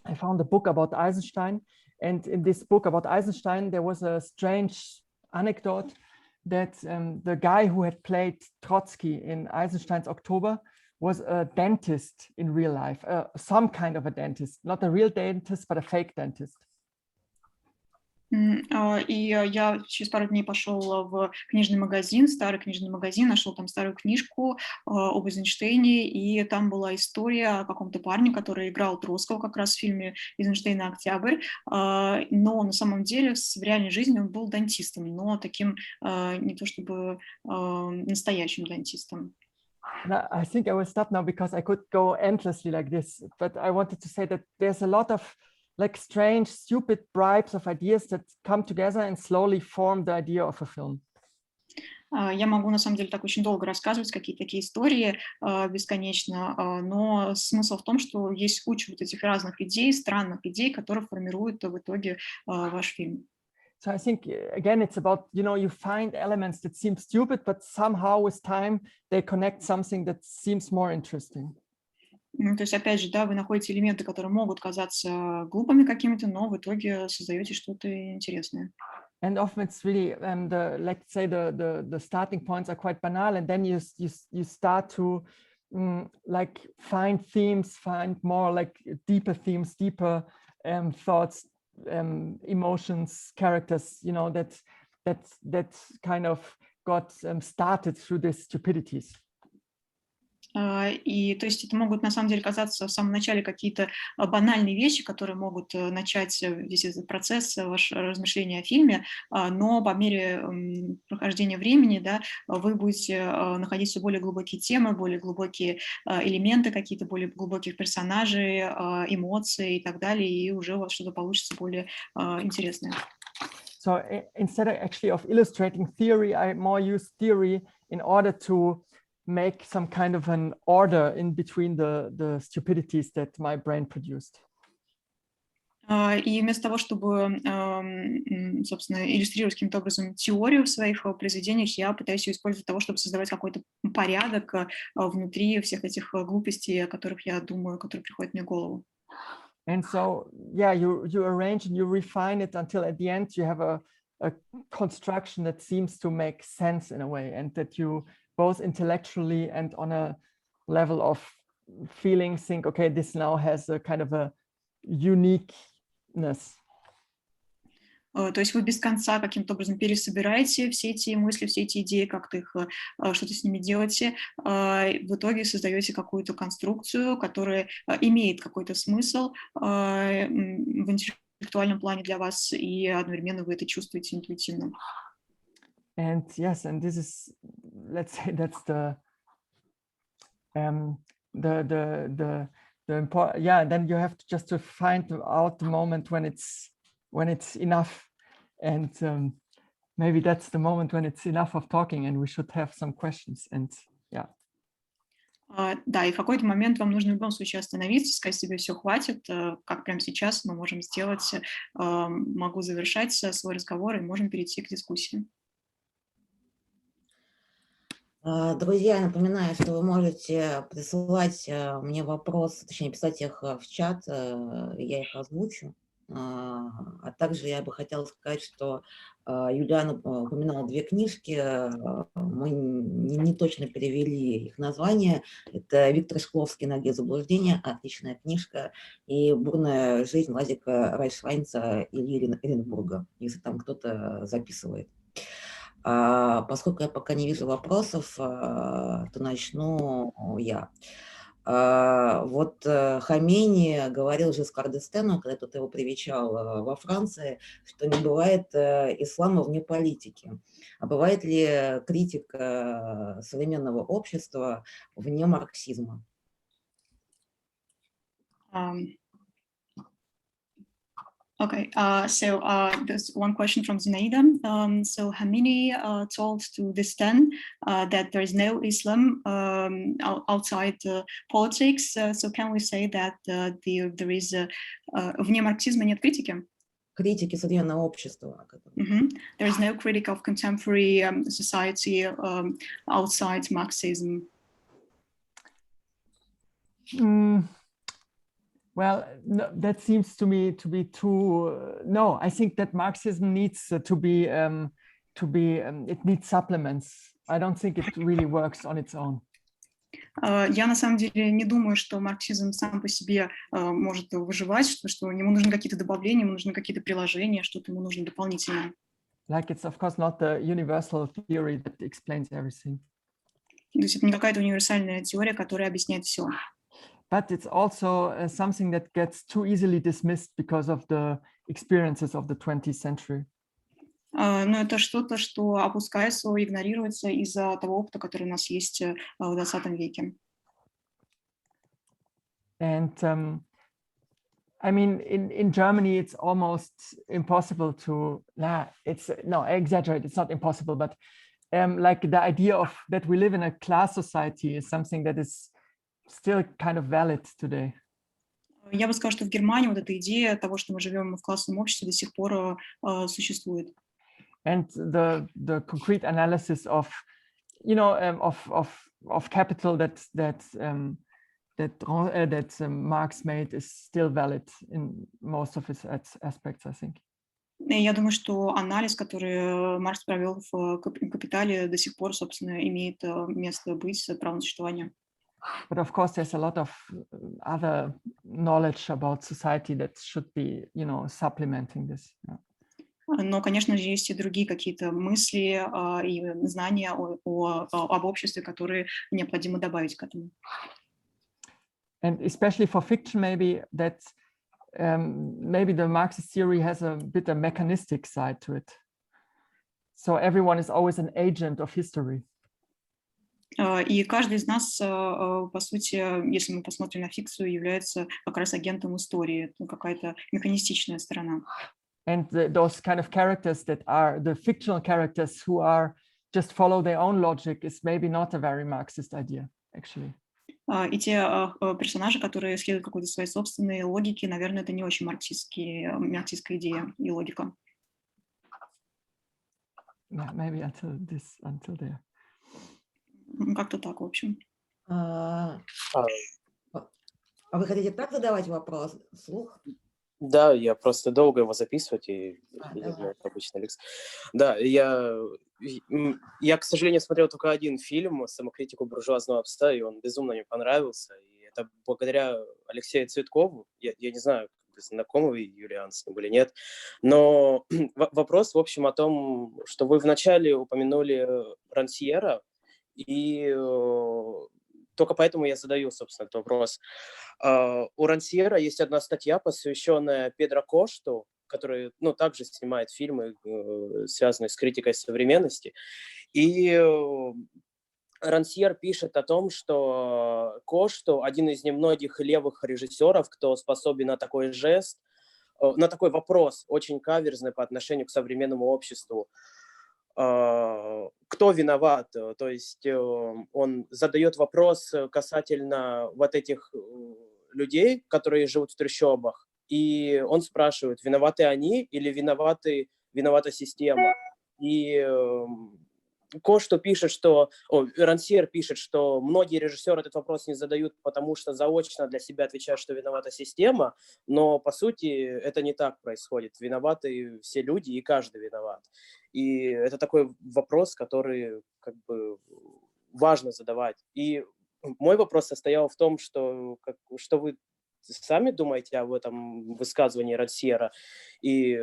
I found a book about Eisenstein, and in this book about Eisenstein, there was a strange anecdote that the guy who had played Trotsky in Eisenstein's October was a dentist in real life, some kind of a dentist, not a real dentist, but a fake dentist. И я через пару дней пошел в книжный магазин, старый книжный магазин, нашел там старую книжку об Эйзенштейне, и там была история о каком-то парне, который играл Троцкого как раз в фильме «Эйзенштейн «Октябрь», но на самом деле в реальной жизни он был дантистом, но таким не то чтобы настоящим дантистом. I think I will stop now because I could go endlessly like this, but I wanted to say that there's a lot of like strange, stupid bribes of ideas that come together and slowly form the idea of a film. Я могу на самом деле так очень долго рассказывать какие-то такие истории бесконечно, но смысл в том, что есть куча вот этих разных идей, странных идей, которые формируют в итоге ваш фильм. So I think again it's about, you know, you find elements that seem stupid, but somehow with time they connect something that seems more interesting. То есть, опять же, да, вы находите элементы, которые могут казаться глупыми какими-то, но в итоге создаете что-то интересное. And often it's really, let's say the starting points are quite banal, and then you start to like find themes, find more like deeper themes, deeper thoughts, emotions, characters, you know, that kind of got started through these stupidities. И то есть это могут на самом деле казаться в самом начале какие-то банальные вещи, которые могут начать весь этот процесс, ваше размышление о фильме, но по мере прохождения времени, да, вы будете находить все более глубокие темы, более глубокие элементы, какие-то более глубоких персонажей, эмоций и так далее, и уже у вас что-то получится более интересное. So instead actually of illustrating theory, I more use theory in order to make some kind of an order in between the stupidities that my brain produced. И вместо того, чтобы, собственно, иллюстрировать каким-то образом теорию в своих произведениях, я пытаюсь ее использовать для того, чтобы создавать какой-то порядок внутри всех этих глупостей, о которых я думаю, которые приходят мне в голову. And so, yeah, you arrange and you refine it until at the end you have a construction that seems to make sense in a way, and that you both intellectually and on a level of feeling think, okay, this now has a kind of a uniqueness. То есть вы без конца каким-то образом пересобираете все эти мысли, все эти идеи, как-то их, что-то с ними делаете, в итоге создаете какую-то конструкцию, которая имеет какой-то смысл в интеллектуальном плане для вас, и одновременно вы это чувствуете интуитивно. And yes, and this is, let's say that's the important, yeah, then you have to find out the moment when it's enough, and maybe that's the moment when it's enough of talking and we should have some questions, and yeah. Да, и в какой-то момент вам нужно в любом случае остановиться, сказать себе, все, хватит, как прямо сейчас мы можем сделать, могу завершать свой разговор и можем перейти к дискуссии. Друзья, я напоминаю, что вы можете присылать мне вопросы, точнее, писать их в чат, я их озвучу. А также я бы хотела сказать, что Юлиан упоминала две книжки, мы не точно перевели их названия. Это Виктор Шкловский «Энергия заблуждения», отличная книжка, и «Бурная жизнь» Лазика Райшвайнца и Ильи Эренбурга, если там кто-то записывает. Поскольку я пока не вижу вопросов, то начну я. Вот Хамейни говорил Жискар д'Эстену, когда кто-то его привечал во Франции, что не бывает ислама вне политики. А бывает ли критика современного общества вне марксизма? Okay, so there's one question from Zinaida. So Hamini told to Disten that there is no Islam outside politics. So can we say that there is вне марксизма нет критики? Критики современного общества. There is no critic of contemporary society outside Marxism. Well, no, that seems to me to be too. No, I think that Marxism needs to be. It needs supplements. I don't think it really works on its own. Я на самом деле не думаю, что марксизм сам по себе может выживать, что ему нужны какие-то добавления, ему нужны какие-то приложения, что-то ему нужно дополнительное. Like it's of course not the universal theory that explains everything. То есть это не какая-то универсальная теория, которая объясняет все. But it's also something that gets too easily dismissed because of the experiences of the 20th century. Но это что-то, что опускается, игнорируется из-за того опыта, который у нас есть в 20 веке. And I mean, in Germany, it's almost impossible to. I exaggerate. It's not impossible, but like the idea of that we live in a class society is something that is still kind of valid today. Я бы сказала, что в Германии вот эта идея того, что мы живем в классовом обществе, до сих пор существует. And the concrete analysis of, of capital that Marx made is still valid in most of its aspects, I think. Я думаю, что анализ, который Маркс провел в «Капитале», до сих пор, собственно, имеет место быть, право на существование. But of course, there's a lot of other knowledge about society that should be, supplementing this. Yeah. Но, конечно же, есть и другие какие-то мысли и знания об обществе, которые необходимо добавить к этому. And especially for fiction, maybe that maybe the Marxist theory has a bit of mechanistic side to it. So everyone is always an agent of history. И каждый из нас, по сути, если мы посмотрим на фикцию, является как раз агентом истории. Это какая-то механистичная сторона. And those kind of characters that are the fictional characters who are just follow their own logic is maybe not a very Marxist idea, actually. И те персонажи, которые следуют какой-то своей собственной логике, наверное, это не очень марксистская идея и логика. Yeah, maybe until there. Как-то так, в общем. А вы хотите так задавать вопрос вслух? Да, я просто долго его записывать, и не знаю, как обычно, Алекс. Да, я, к сожалению, смотрел только один фильм «Самокритику буржуазного обста», и он безумно мне понравился. И это благодаря Алексею Цветкову. Я не знаю, знакомы вы, Юлиан, с ним или нет. Но вопрос, в общем, о том, что вы вначале упомянули Рансьера, и только поэтому я задаю, собственно, этот вопрос. У Рансьера есть одна статья, посвященная Педро Кошту, который, также снимает фильмы, связанные с критикой современности. И Рансьер пишет о том, что Кошту один из немногих левых режиссеров, кто способен на такой жест, на такой вопрос, очень каверзный по отношению к современному обществу. Кто виноват? То есть он задает вопрос касательно вот этих людей, которые живут в трущобах, и он спрашивает, виноваты они или виновата система. И Кошту пишет, Рансьер пишет, что многие режиссеры этот вопрос не задают, потому что заочно для себя отвечают, что виновата система, но по сути это не так происходит. Виноваты все люди, и каждый виноват. И это такой вопрос, который как бы важно задавать. И мой вопрос состоял в том, что вы сами думаете об этом высказывании Рансьера, и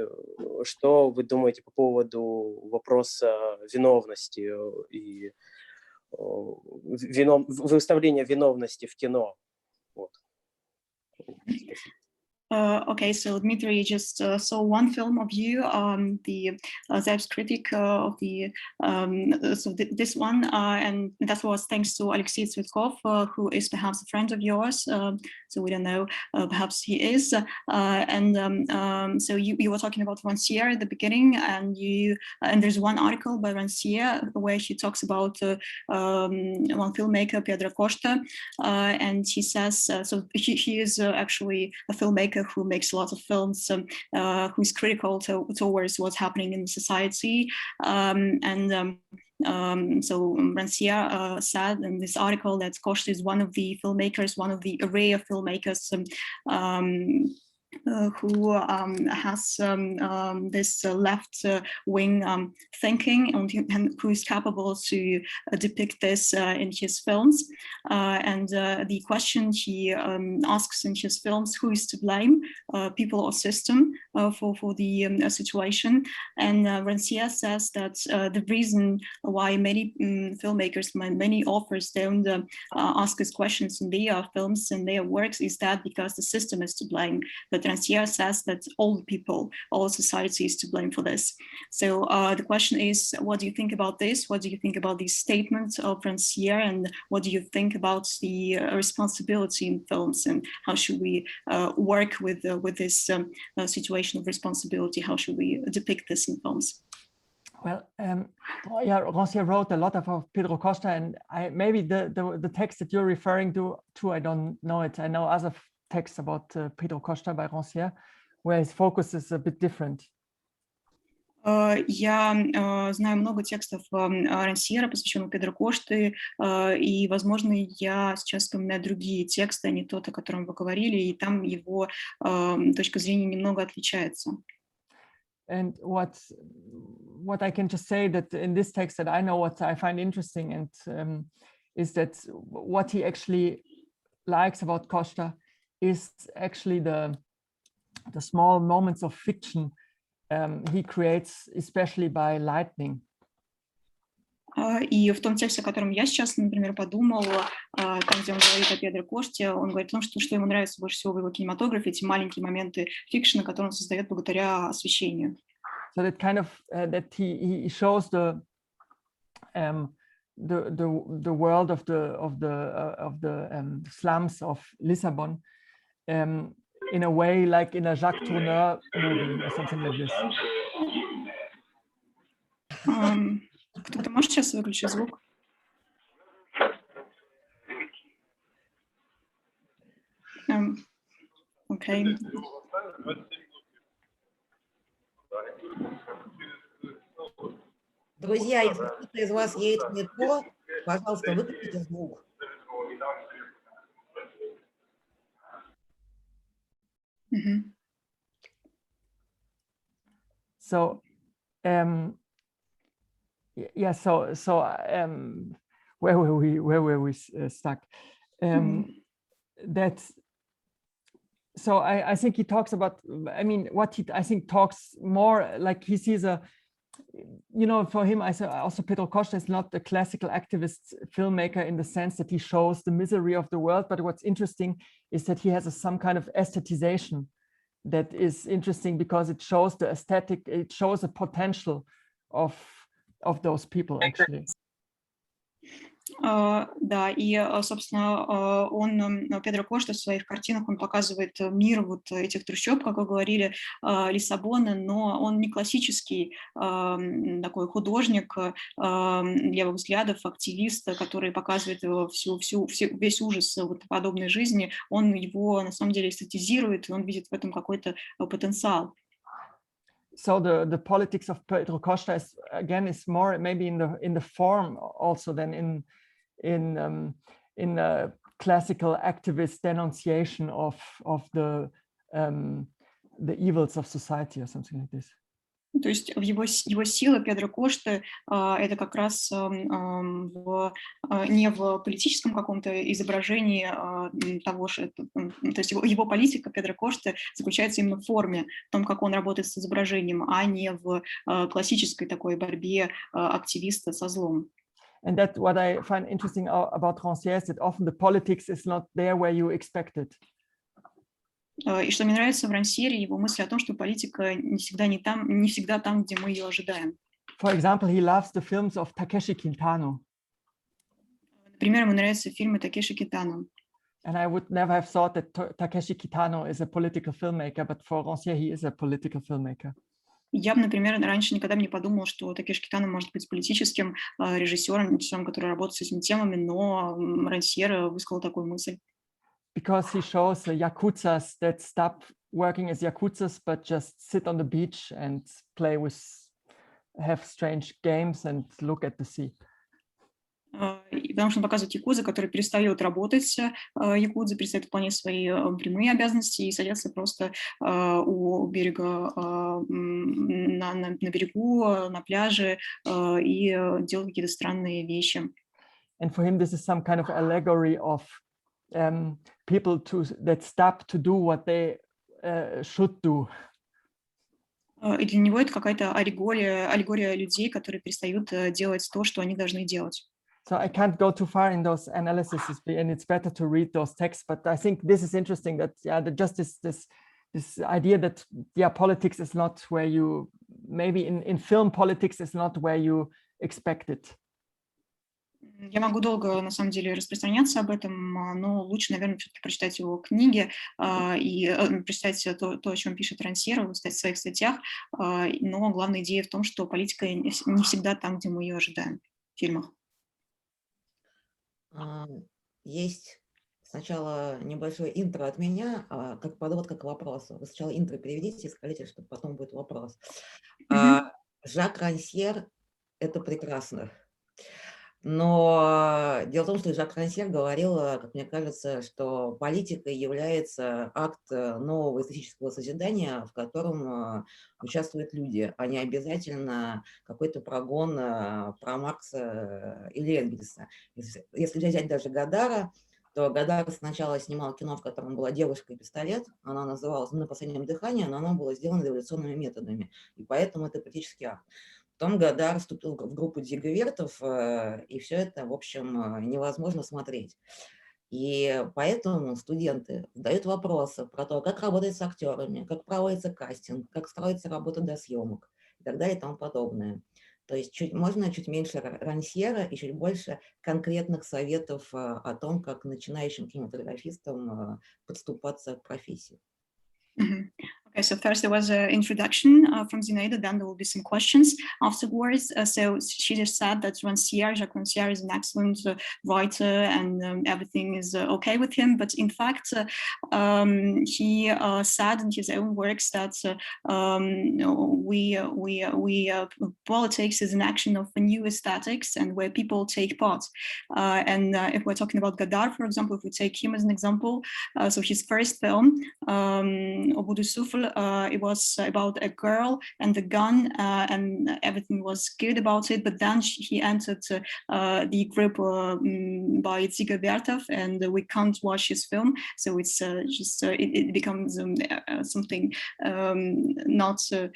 что вы думаете по поводу вопроса виновности и выставления виновности в кино. Вот. Okay, so Dmitry just saw one film of you, the Selbstkritik of the this one, and that was thanks to Alexei Tsvetkov, who is perhaps a friend of yours. So we don't know, perhaps he is. So you were talking about Rancière at the beginning, and there's one article by Rancière where he talks about one filmmaker, Pedro Costa, and he says so he is actually a filmmaker who makes lots of films, who is critical towards what's happening in society, So Rancière said in this article that Costa is one of the filmmakers, one of the array of filmmakers who has this left-wing thinking and who is capable to depict this in his films. And the question he asks in his films, who is to blame, people or system, for the situation? And Rancière says that the reason why many filmmakers, many authors don't ask these questions in their films and their works is that because the system is to blame. But Rancière says that all people, all society is to blame for this. So the question is, what do you think about this? What do you think about these statements of Rancière, and what do you think about the responsibility in films, and how should we work with this situation of responsibility? How should we depict this in films? Well, yeah, Rancière wrote a lot about Pedro Costa, and maybe the text that you're referring to, I don't know it. I know other texts about Pedro Costa by Rancière, where his focus is a bit different. Я знаю много текстов Раncière, посвященных Педро Кошты, и, возможно, я сейчас вспоминаю другие тексты, а не тот, о котором вы говорили, и там его точка зрения немного отличается. And what I can just say that in this text that I know, what I find interesting and is that what he actually likes about Costa is actually the small moments of fiction he creates, especially by lightning. И в том тексте, о котором я сейчас, например, подумал, там, где он говорит о Педро Коште, он говорит о том, что ему нравится больше всего в его кинематографе, эти маленькие моменты фикшена, которые он создает благодаря освещению. So that kind of that he shows the world of the slums of Lisbon in a way like in a Jacques Tourneur movie or something like this. Кто-то может сейчас выключить звук? Okay. Друзья, если кто-то из вас едет в метро, пожалуйста, выключите звук. So, yeah. So, where were we stuck? That. So I think he talks about. I mean, what he I think talks more like he sees a. You know, for him, I say also Pedro Costa is not a classical activist filmmaker in the sense that he shows the misery of the world. But what's interesting is that he has some kind of aestheticization that is interesting because it shows the aesthetic, it shows the potential of those people actually. Да, и, собственно, Педро Кошта в своих картинах, он показывает мир вот этих трущоб, как вы говорили, Лиссабона, но он не классический такой художник, левых взглядов, активист, который показывает весь ужас вот подобной жизни, он его на самом деле эстетизирует, и он видит в этом какой-то потенциал. So the politics of Pedro Costa is more maybe in the form also than in a classical activist denunciation of the evils of society or something like this. То есть его сила Педро Кошты это как раз не в политическом каком-то изображении того, что, то есть его политика Педро Кошты заключается именно в форме, в том, как он работает с изображением, а не в классической такой борьбе активиста со злом. And that what I find interesting about Rancière is that often the politics is not there where you expect it. И что мне нравится в Rancière, его мысли о том, что политика не всегда там, где мы ее ожидаем. For example, he loves the films of Takeshi Kitano. Например, ему нравятся фильмы Такеши Китано. And I would never have thought that Takeshi Kitano is a political filmmaker, but for Rancière, he is a political filmmaker. Я бы, например, раньше никогда бы не подумал, что Такеши Китано может быть политическим режиссером, который работает с этими темами, но Rancière высказал такую мысль. Because he shows yakuzas that stop working as yakuzas, but just sit on the beach and play with have strange games and look at the sea. Потому что он показывает якудза, который перестает работать, якудза перестает выполнять свои прямые обязанности и садятся просто у берега, на берегу, на пляже и делают какие-то странные вещи. And for him, this is some kind of allegory of people that stop to do what they should do. И для него это какая-то аллегория людей, которые перестают делать то, что они должны делать. So I can't go too far in those analyses, and it's better to read those texts. But I think this is interesting that this idea that politics is not where you maybe in film politics is not where you expect it. Я могу долго, на самом деле, распространяться об этом, но лучше, наверное, все-таки прочитать его книги и прочитать то, о чем пишет Рансьер в своих статьях. Но главная идея в том, что политика не всегда там, где мы ее ожидаем в фильмах. Есть сначала небольшое интро от меня, как подводка к вопросу. Вы сначала интро переведите и скажите, что потом будет вопрос. Жак Рансьер – это прекрасно. Но дело в том, что Жак Рансьер говорил, как мне кажется, что политика является акт нового эстетического созидания, в котором участвуют люди, а не обязательно какой-то прогон про Маркса или Энгельса. Если взять даже Годара, то Годар сначала снимал кино, в котором была девушка и пистолет. Она называлась «На последнем дыхании», но оно было сделано революционными методами, и поэтому это политический акт. Потом Годар вступил в группу дигавертов, и все это, в общем, невозможно смотреть. И поэтому студенты задают вопросы про то, как работать с актерами, как проводится кастинг, как строится работа до съемок и так далее и тому подобное. То есть можно чуть меньше Рансьера и чуть больше конкретных советов о том, как начинающим кинематографистам подступаться к профессии. Okay, so first there was an introduction from Zinaida, then there will be some questions afterwards. So she just said that Jacques Rancière is an excellent writer and everything is okay with him. But in fact, he said in his own works that politics is an action of new aesthetics and where people take part. And if we're talking about Godard, for example, if we take him as an example, so his first film, Au bout du souffle, it was about a girl and a gun, and everything was good about it. But then he entered the group by Dziga Vertov, and we can't watch his film. So it's just it becomes something not. So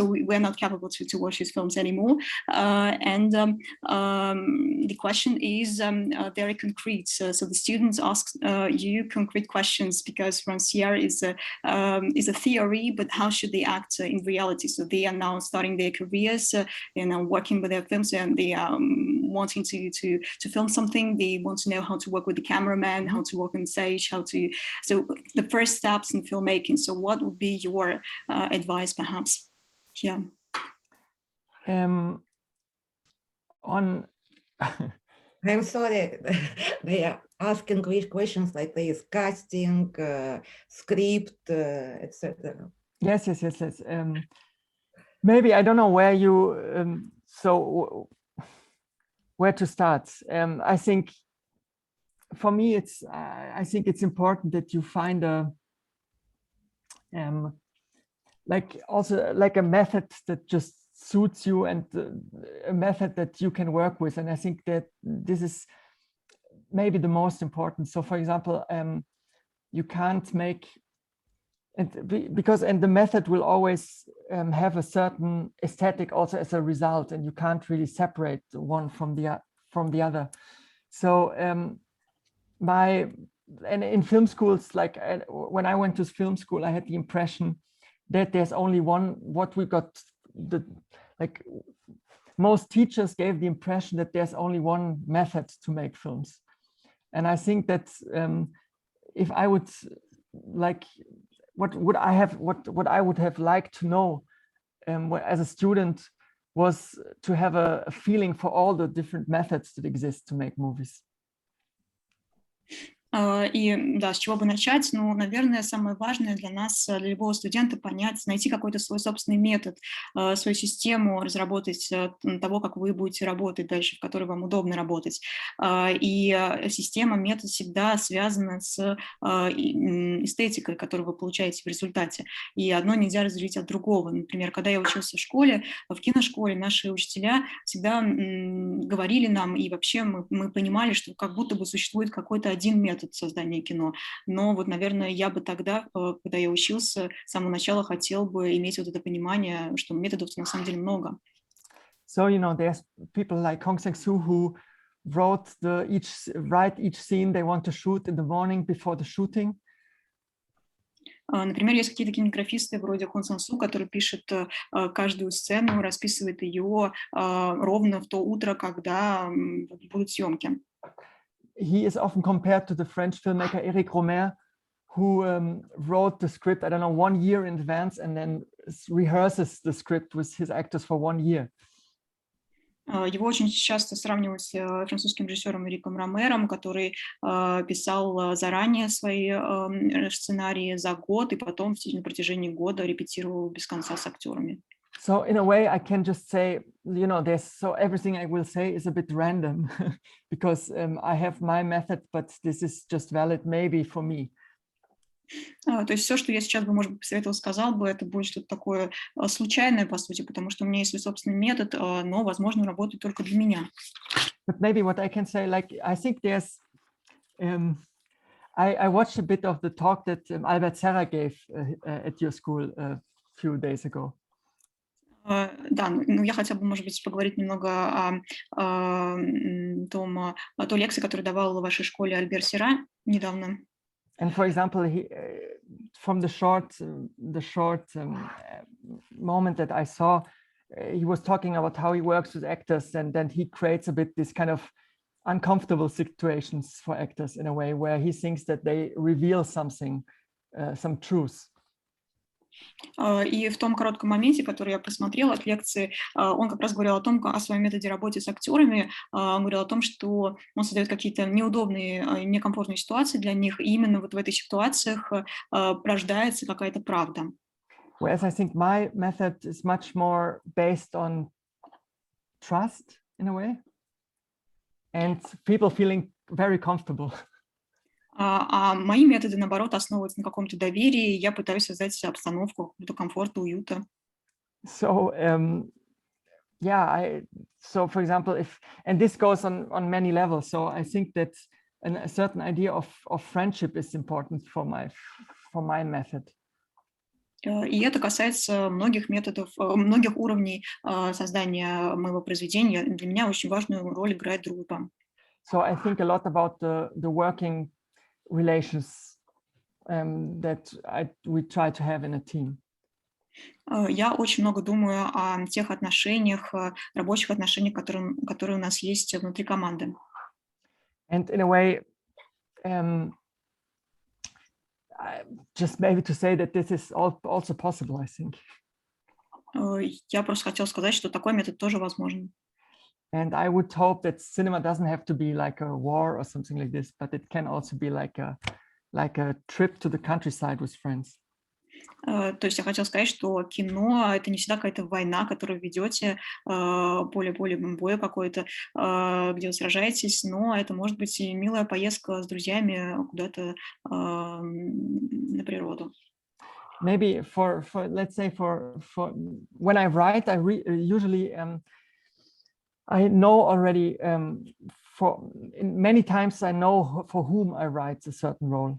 we're not capable to watch his films anymore. And the question is very concrete. So the students ask you concrete questions because Rancière is a theory, but how should they act in reality? So they are now starting their careers, working with their films, and they are wanting to film something. They want to know how to work with the cameraman, how to work on stage, so the first steps in filmmaking. So what would be your advice, perhaps? Yeah. I'm sorry, they are asking questions like this: casting, script, etc. Yes. Maybe I don't know where you where to start. I think for me I think it's important that you find a like a method that just suits you and a method that you can work with. And I think that this is maybe the most important. So for example, you can't make, and the method will always have a certain aesthetic also as a result, and you can't really separate one from the other. So and in film schools, like when I went to film school, I had the impression that there's only one, what we got, most teachers gave the impression that there's only one method to make films. And I think that if I would what I would have liked to know as a student was to have a feeling for all the different methods that exist to make movies. И да, с чего бы начать? Ну, наверное, самое важное для нас, для любого студента, найти какой-то свой собственный метод, свою систему, разработать того, как вы будете работать дальше, в которой вам удобно работать. Система, метод всегда связана с эстетикой, которую вы получаете в результате. И одно нельзя разделить от другого. Например, когда я учился в школе, в киношколе, наши учителя всегда говорили нам, и вообще мы понимали, что как будто бы существует какой-то один метод создания кино. Но вот, наверное, я бы тогда, когда я учился, с самого начала хотел бы иметь вот это понимание, что методов на самом деле много. So, you know, there's people like Hong Sang-soo who write each scene they want to shoot in the morning before the shooting. Например, есть какие-то кинематографисты вроде Хон Сан-су, который пишет каждую сцену, расписывает ее ровно в то утро, когда будут съемки. He is often compared to the French filmmaker Éric Rohmer, who wrote the script, I don't know, 1 year in advance and then rehearses the script with his actors for 1 year. Его очень часто сравнивают с французским режиссером Эриком Ромером, который писал заранее свои сценарии за год и потом на протяжении года репетировал без конца с актерами. So in a way, I can just say, you know, everything I will say is a bit random because I have my method, but this is just valid maybe for me. То есть все, что я сейчас бы, может быть, посоветовал, сказал бы, это будет что-то такое случайное, по сути, потому что у меня есть свой собственный метод, но, возможно, работает только для меня. But maybe what I can say, like, I think there's, I watched a bit of the talk that Albert Serra gave at your school a few days ago. Да, ну я хотела бы, может быть, поговорить немного о той лекции, которую давал в вашей школе Альбер Серра недавно. And for example, from the short moment that I saw, he was talking about how he works with actors, and then he creates a bit this kind of uncomfortable situations for actors in a way where he thinks that they reveal something, some truth. И в том коротком моменте, который я просмотрела от лекции, он как раз говорил о своем методе работы с актерами, он говорил о том, что он создает какие-то неудобные, некомфортные ситуации для них, и именно вот в этих ситуациях рождается какая-то правда. Whereas I think my method is much more based on trust in a way, and people feeling very comfortable. А мои методы, наоборот, основываются на каком-то доверии, и я пытаюсь создать обстановку, какого-то комфорта, уюта. So so for example, and this goes on many levels. So I think that a certain idea of friendship is important for my method. И это касается многих методов, многих уровней создания моего произведения. Для меня очень важную роль играет дружба. So I think a lot about the working relations that we try to have in a team. Я очень много думаю о тех отношениях, рабочих отношениях, которые у нас есть внутри команды. And in a way, just maybe to say that this is also possible, I think. Я просто хотела сказать, что такой метод тоже возможен. And I would hope that cinema doesn't have to be like a war or something like this, but it can also be like a trip to the countryside with friends. То есть я хотела сказать, что кино — это не всегда какая-то война, которую ведете, поле боя какое-то, где вы сражаетесь, но это может быть и милая поездка с друзьями куда-то на природу. Maybe for let's say for when I write, I usually I know already many times I know for whom I write a certain role.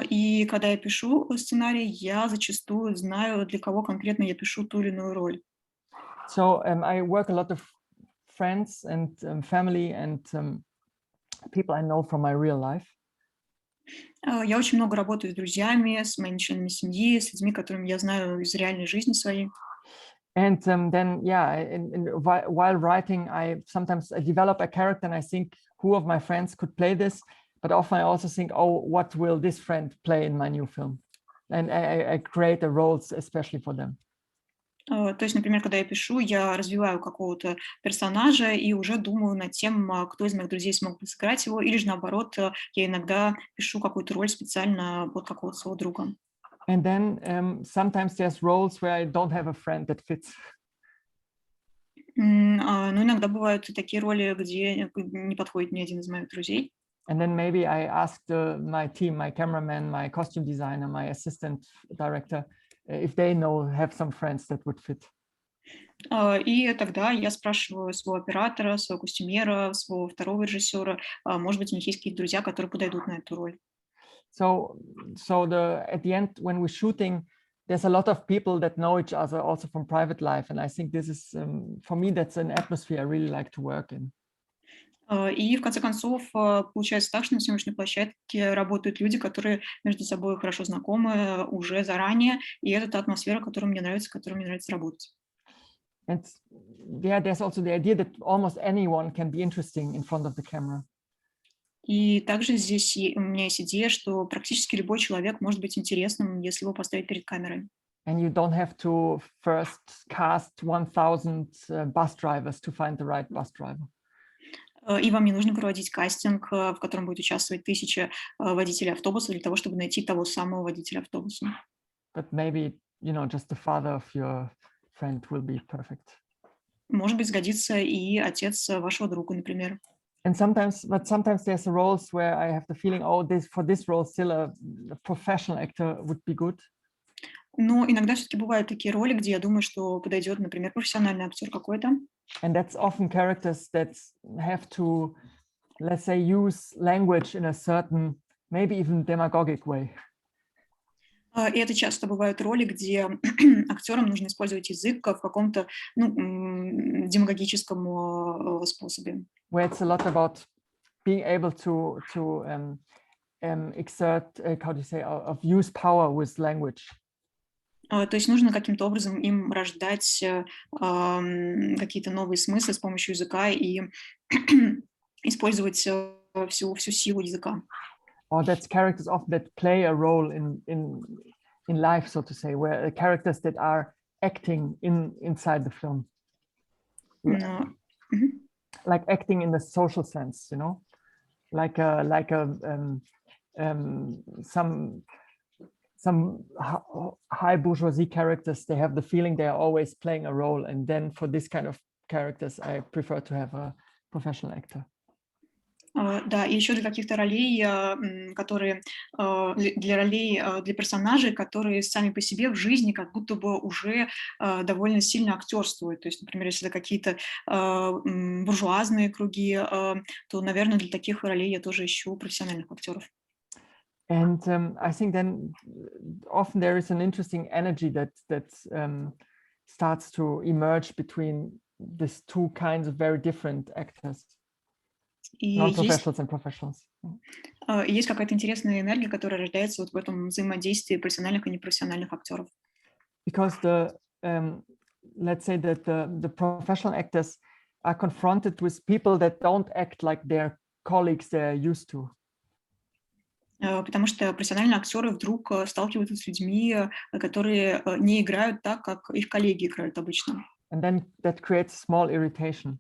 И когда я пишу сценарий, я зачастую знаю, для кого конкретно я пишу ту или иную роль. So I work a lot of friends and family and people I know from my real life. Я очень много работаю с друзьями, с моими членами семьи, с людьми, которыми я знаю из реальной жизни своей. And then, while writing, I sometimes develop a character and I think who of my friends could play this, but often I also think, oh, what will this friend play in my new film? And I create the roles especially for them. То есть, например, когда я пишу, я развиваю какого-то персонажа и уже думаю над тем, кто из моих друзей смог бы сыграть его, или же наоборот, я иногда пишу какую-то роль специально под какого-то своего друга. And then sometimes there's roles where I don't have a friend that fits. Но иногда бывают и такие роли, где не подходит ни один из моих друзей. And then maybe I asked my team, my cameraman, my costume designer, my assistant director, if they have some friends that would fit. И тогда я спрашиваю своего оператора, своего костюмера, своего второго режиссера, может быть, у них есть какие-то друзья, которые подойдут на эту роль. So at the end, when we're shooting, there's a lot of people that know each other also from private life. And I think this is, for me, that's an atmosphere I really like to work in. И в конце концов получается так, что на съемочной площадке работают люди, которые между собой хорошо знакомы уже заранее, и это та атмосфера, которой мне нравится работать. And yeah, there's also the idea that almost anyone can be interesting in front of the camera. И также здесь у меня есть идея, что практически любой человек может быть интересным, если его поставить перед камерой. And you don't have to first cast 1,000 bus drivers to find the right bus driver. И вам не нужно проводить кастинг, в котором будет участвовать 1000 водителей автобуса для того, чтобы найти того самого водителя автобуса. But maybe, just the father of your friend will be perfect. Может быть, сгодится и отец вашего друга, например. And sometimes there's roles where I have the feeling, for this role still a professional actor would be good. Но иногда все-таки бывают такие роли, где я думаю, что подойдет, например, профессиональный актер какой-то. And that's often characters that have to, let's say, use language in a certain, maybe even demagogic way. И это часто бывают роли, где актерам нужно использовать язык в каком-то демагогическом способе. Where it's a lot about being able to exert, how do you say, of use power with language. То есть нужно каким-то образом им рождать какие-то новые смыслы с помощью языка и использовать всю силу языка. Or that's characters often that play a role in life, so to say, where characters that are acting inside the film. Like acting in the social sense, like some high bourgeoisie characters, they have the feeling they are always playing a role. And then for this kind of characters, I prefer to have a professional actor. Да, и еще для каких-то ролей, которые для персонажей, которые сами по себе в жизни как будто бы уже довольно сильно актерствуют. То есть, например, если это какие-то буржуазные круги, то, наверное, для таких ролей я тоже ищу профессиональных актеров. And I think then often there is an interesting energy that starts to emerge between these two kinds of very different actors. Non-professionals and professionals. Есть какая-то интересная энергия, которая рождается вот в этом взаимодействии профессиональных и непрофессиональных актеров. Because let's say that the professional actors are confronted with people that don't act like their colleagues they're used to. Потому что профессиональные актеры вдруг сталкиваются с людьми, которые не играют так, как их коллеги играют обычно. And then that creates small irritation.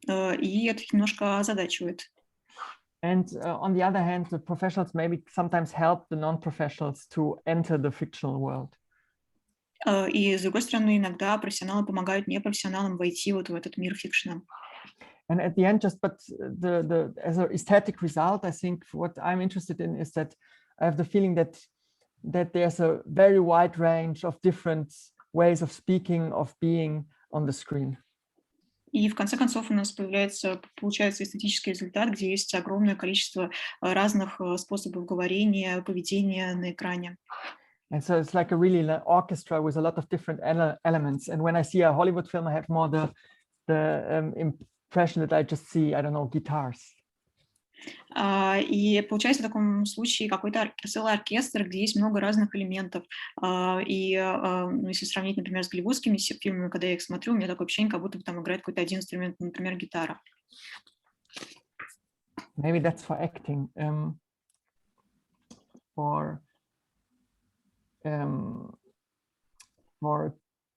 И это их немножко озадачивает. And on the other hand, the professionals maybe sometimes help the non-professionals to enter the fictional world. И с другой стороны, иногда профессионалы помогают непрофессионалам войти вот в этот мир фикшена. And at the end, as an aesthetic result, I think what I'm interested in is that I have the feeling that there's a very wide range of different ways of speaking, of being on the screen. И в конце концов у нас получается эстетический результат, где есть огромное количество разных способов говорения, поведения на экране. And so it's like a really orchestra with a lot of different elements. And when I see a Hollywood film, I have more the impression that I just see, I don't know, guitars. И получается в таком случае какой-то целый оркестр, где есть много разных элементов. И если сравнить, например, с голливудскими фильмами, когда я их смотрю, у меня такое ощущение, как будто бы там играет какой-то один инструмент, например, гитара. Maybe that's for acting. For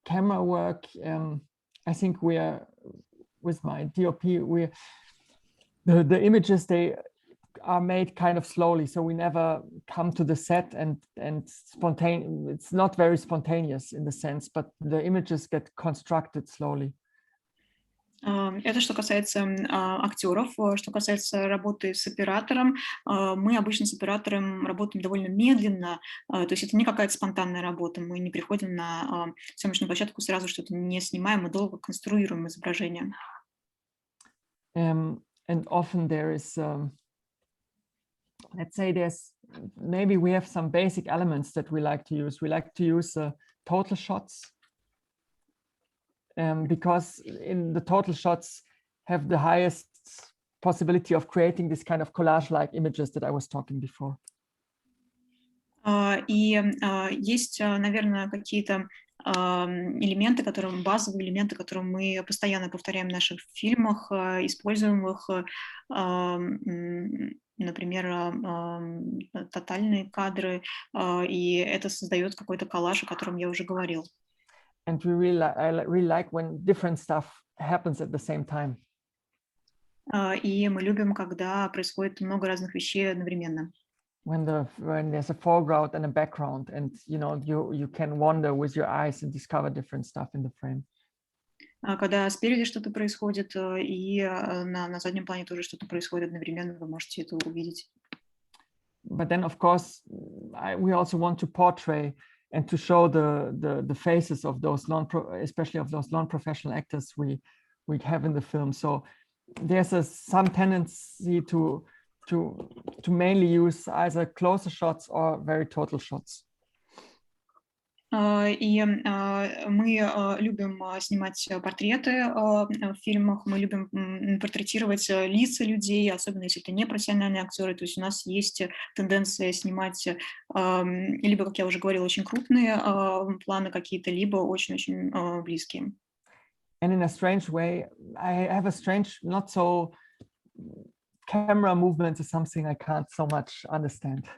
camera work, I think we are, with my DOP, the images, they are made kind of slowly, so we never come to the set and spontaneous. It's not very spontaneous in the sense, but the images get constructed slowly. Это что касается актеров. Что касается работы с оператором, мы обычно с оператором работаем довольно медленно, то есть это не какая-то спонтанная работа, мы не приходим на съемочную площадку, сразу что-то не снимаем, мы долго конструируем изображение. And often there is, let's say maybe we have some basic elements that we like to use. We like to use total shots. Because in the total shots have the highest possibility of creating this kind of collage-like images that I was talking before. И есть, наверное, какие-то элементы, базовые элементы, которые мы постоянно повторяем в наших фильмах, используем их, например, тотальные кадры, и это создает какой-то коллаж, о котором я уже говорил. And I really like when different stuff happens at the same time. И мы любим, когда происходит много разных вещей одновременно. When there's a foreground and a background, and you can wander with your eyes and discover different stuff in the frame. Когда спереди что-то происходит, и на заднем плане тоже что-то происходит одновременно, вы можете это увидеть. But then, of course, we also want to portray and to show the faces of those especially of those non-professional actors we have in the film. So there's some tendency to mainly use either closer shots or very total shots. И мы любим снимать портреты в фильмах, мы любим портретировать лица людей, особенно если это не профессиональные актеры. То есть у нас есть тенденция снимать либо, как я уже говорила, очень крупные планы какие-то, либо очень-очень близкие. And in a strange way, I have a strange, not so camera movements is something I can't so much understand.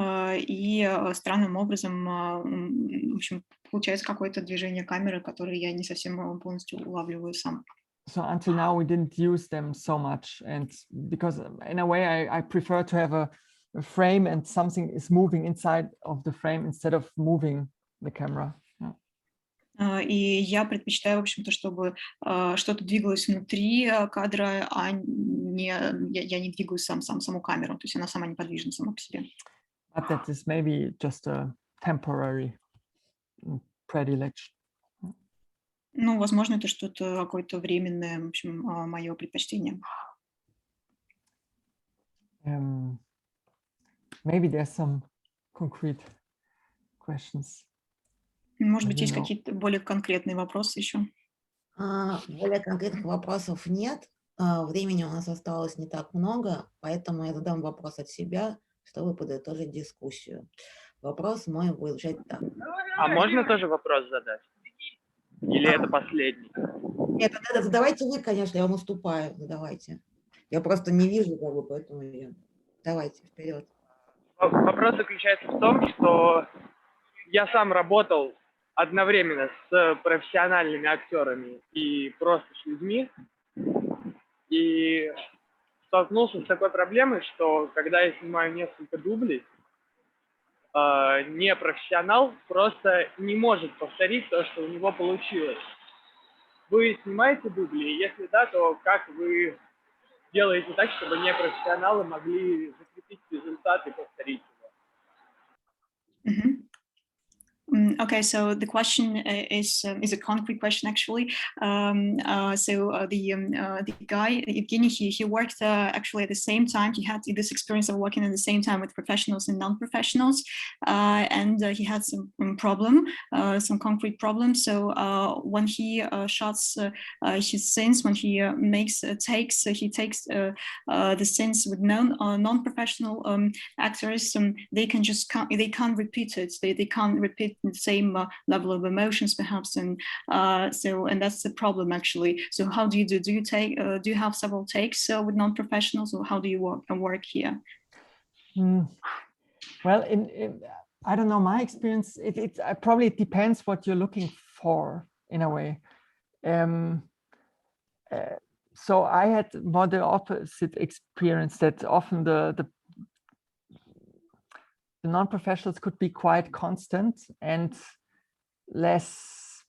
И странным образом, в общем, получается какое-то движение камеры, которое я не совсем полностью улавливаю сам. So until now we didn't use them so much, and because in a way I prefer to have a frame and something is moving inside of the frame instead of moving the camera. И я предпочитаю, в общем-то, чтобы что-то двигалось внутри кадра, а я не двигаю саму камеру, то есть она сама неподвижна сама по себе. But that is maybe just a temporary predilection. Ну, возможно, это что-то какое-то временное, в общем, мое предпочтение. Maybe there's some concrete questions. Может быть, есть какие-то более конкретные вопросы еще? Более конкретных вопросов нет. Времени у нас осталось не так много, поэтому я задам вопрос от себя, чтобы подытожить дискуссию. Вопрос мой будет звучать так. А можно тоже вопрос задать? Или это последний? Нет, задавайте вы, конечно, я вам уступаю, задавайте. Я просто не вижу, поэтому давайте, вперед. Вопрос заключается в том, что я сам работал одновременно с профессиональными актерами и просто с людьми, и столкнулся с такой проблемой, что когда я снимаю несколько дублей, непрофессионал просто не может повторить то, что у него получилось. Вы снимаете дубли? Если да, то как вы делаете так, чтобы непрофессионалы могли закрепить результат и повторить его? Mm-hmm. Okay, so the question is a concrete question actually. The guy Evgeny, he worked actually at the same time. He had this experience of working at the same time with professionals and non-professionals, and he had some concrete problems. So when he shots his scenes, when he makes takes, he takes the scenes with non-professional actors. They can't repeat it. They can't repeat the same level of emotions perhaps, and that's the problem actually. So how do you do? Do you have several takes with non-professionals, or how do you work here? Well, I don't know, my experience, it probably depends what you're looking for in a way. So I had more the opposite experience, that often the non-professionals could be quite constant and less,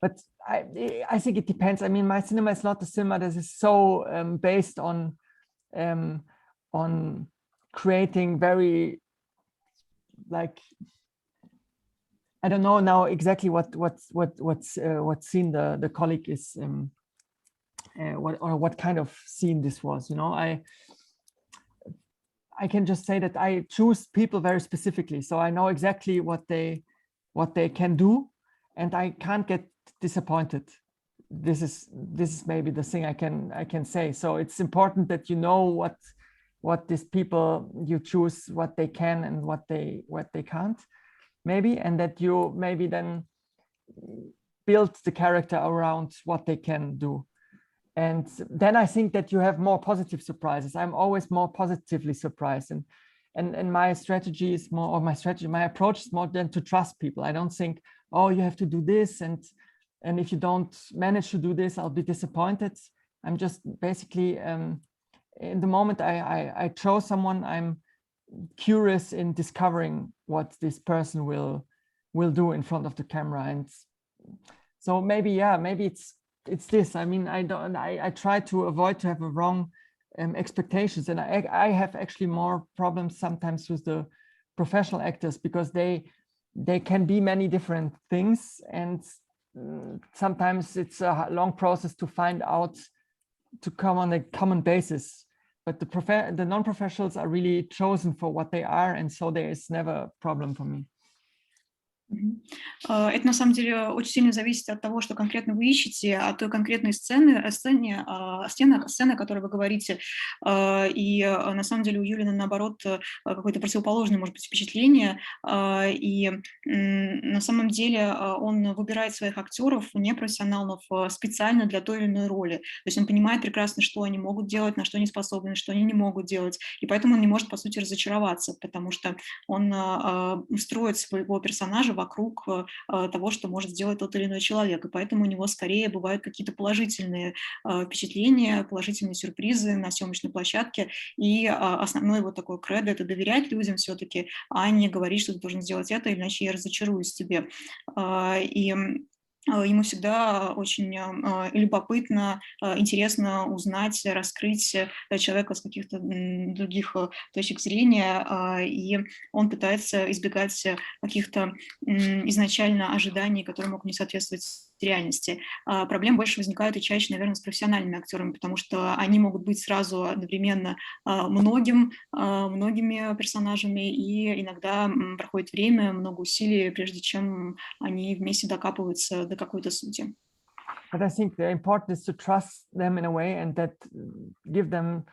but I think it depends. I mean, my cinema is not the cinema that is so based on creating very, like, I don't know now exactly what scene the colleague is what kind of scene this was. You know, I can just say that I choose people very specifically, so I know exactly what they can do, and I can't get disappointed. This is maybe the thing I can say. So it's important that you know what these people you choose, what they can and what they can't, maybe, and that you maybe then build the character around what they can do. And then I think that you have more positive surprises. I'm always more positively surprised, and my strategy is more, or my approach is more than to trust people. I don't think, oh, you have to do this, and if you don't manage to do this, I'll be disappointed. I'm just basically in the moment I chose someone, I'm curious in discovering what this person will do in front of the camera. And so maybe it's this. I mean, I try to avoid to have a wrong expectations, and I have actually more problems sometimes with the professional actors, because they can be many different things, and sometimes it's a long process to find out, to come on a common basis. But the non-professionals are really chosen for what they are, and so there is never a problem for me. Это на самом деле очень сильно зависит от того, что конкретно вы ищете, от той конкретной сцены, о которой вы говорите. И на самом деле у Юлиана, наоборот, какое-то противоположное, может быть, впечатление. И на самом деле он выбирает своих актеров, непрофессионалов, специально для той или иной роли. То есть он понимает прекрасно, что они могут делать, на что они способны, что они не могут делать. И поэтому он не может, по сути, разочароваться, потому что он строит своего персонажа вокруг того, что может сделать тот или иной человек. И поэтому у него скорее бывают какие-то положительные впечатления, положительные сюрпризы на съемочной площадке. И основной вот такой кредо — это доверять людям все-таки, а не говорить, что ты должен сделать это, иначе я разочаруюсь в тебе. И ему всегда очень любопытно, интересно узнать, раскрыть человека с каких-то других точек зрения, и он пытается избегать каких-то изначально ожиданий, которые могут не соответствовать реальности. Проблем больше возникают и чаще, наверное, с профессиональными актерами, потому что они могут быть сразу одновременно многими персонажами, и иногда проходит время, много усилий, прежде чем они вместе докапываются до какой-то сути. But I think the important is to trust them in a way, and that give them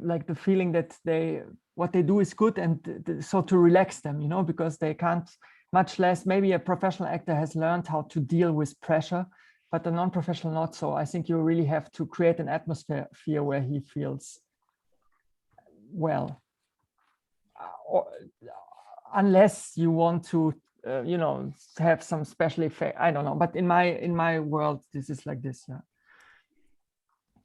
like the feeling that what they do is good, and so to relax them, you know, because they can't, much less, maybe a professional actor has learned how to deal with pressure, but a non-professional not so. I think you really have to create an atmosphere where he feels well, unless you want to you know, have some special effect. I don't know, but in my world this is like this. Yeah.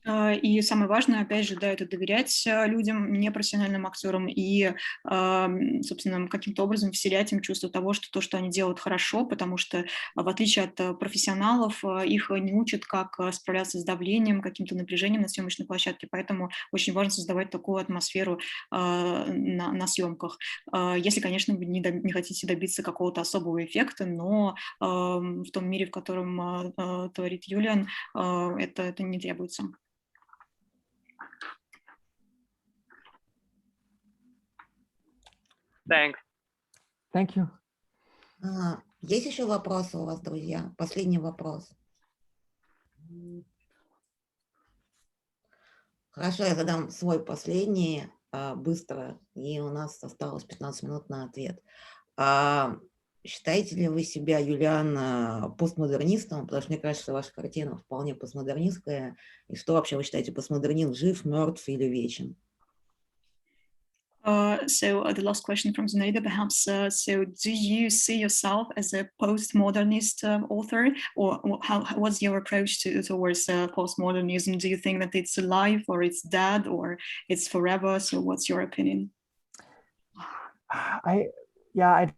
И самое важное, опять же, да, это доверять людям, непрофессиональным актерам, и, собственно, каким-то образом вселять им чувство того, что то, что они делают, хорошо, потому что, в отличие от профессионалов, их не учат, как справляться с давлением, каким-то напряжением на съемочной площадке, поэтому очень важно создавать такую атмосферу на съемках. Если, конечно, вы не хотите добиться какого-то особого эффекта, но в том мире, в котором творит Юлиан, это не требуется. Thanks. Thank you. Есть еще вопросы у вас, друзья? Последний вопрос. Хорошо, я задам свой последний быстро, и у нас осталось 15 минут на ответ. Считаете ли вы себя, Юлиан, постмодернистом? Потому что мне кажется, что ваша картина вполне постмодернистская. И что вообще вы считаете, постмодернизм жив, мертв или вечен? So the last question from Zunaida, perhaps. So, do you see yourself as a postmodernist author, or what's your approach towards postmodernism? Do you think that it's alive, or it's dead, or it's forever? So, what's your opinion? I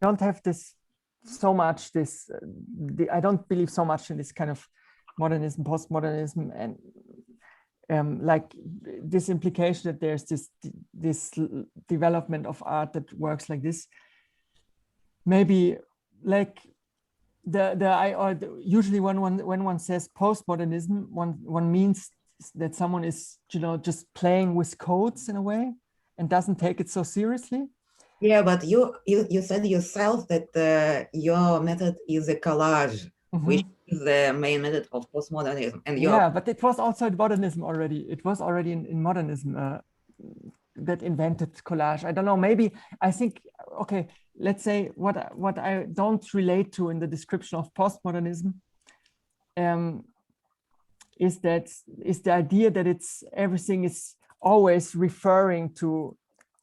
don't have this so much. I don't believe so much in this kind of modernism, postmodernism, and like this implication that there's this development of art that works like this. Maybe like usually when one says postmodernism, one means that someone is, you know, just playing with codes in a way and doesn't take it so seriously. Yeah, but you said yourself that your method is a collage, which is the main method of postmodernism. And yeah, but it was also in modernism already. It was already in modernism that invented collage. I don't know, maybe I think, okay, let's say what I don't relate to in the description of postmodernism is the idea that everything is always referring to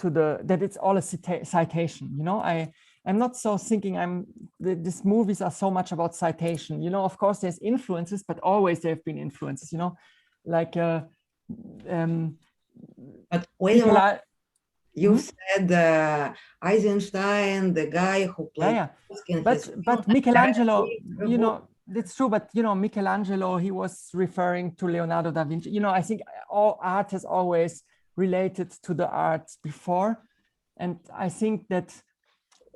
that it's all a citation. You know, I'm not so thinking these movies are so much about citation. You know, of course there's influences, but always there have been influences, you know, like but wait a minute. You said Eisenstein, the guy who played but Michelangelo, you know, it's true, but you know, Michelangelo, he was referring to Leonardo da Vinci. You know, I think all art has always related to the art before, and I think that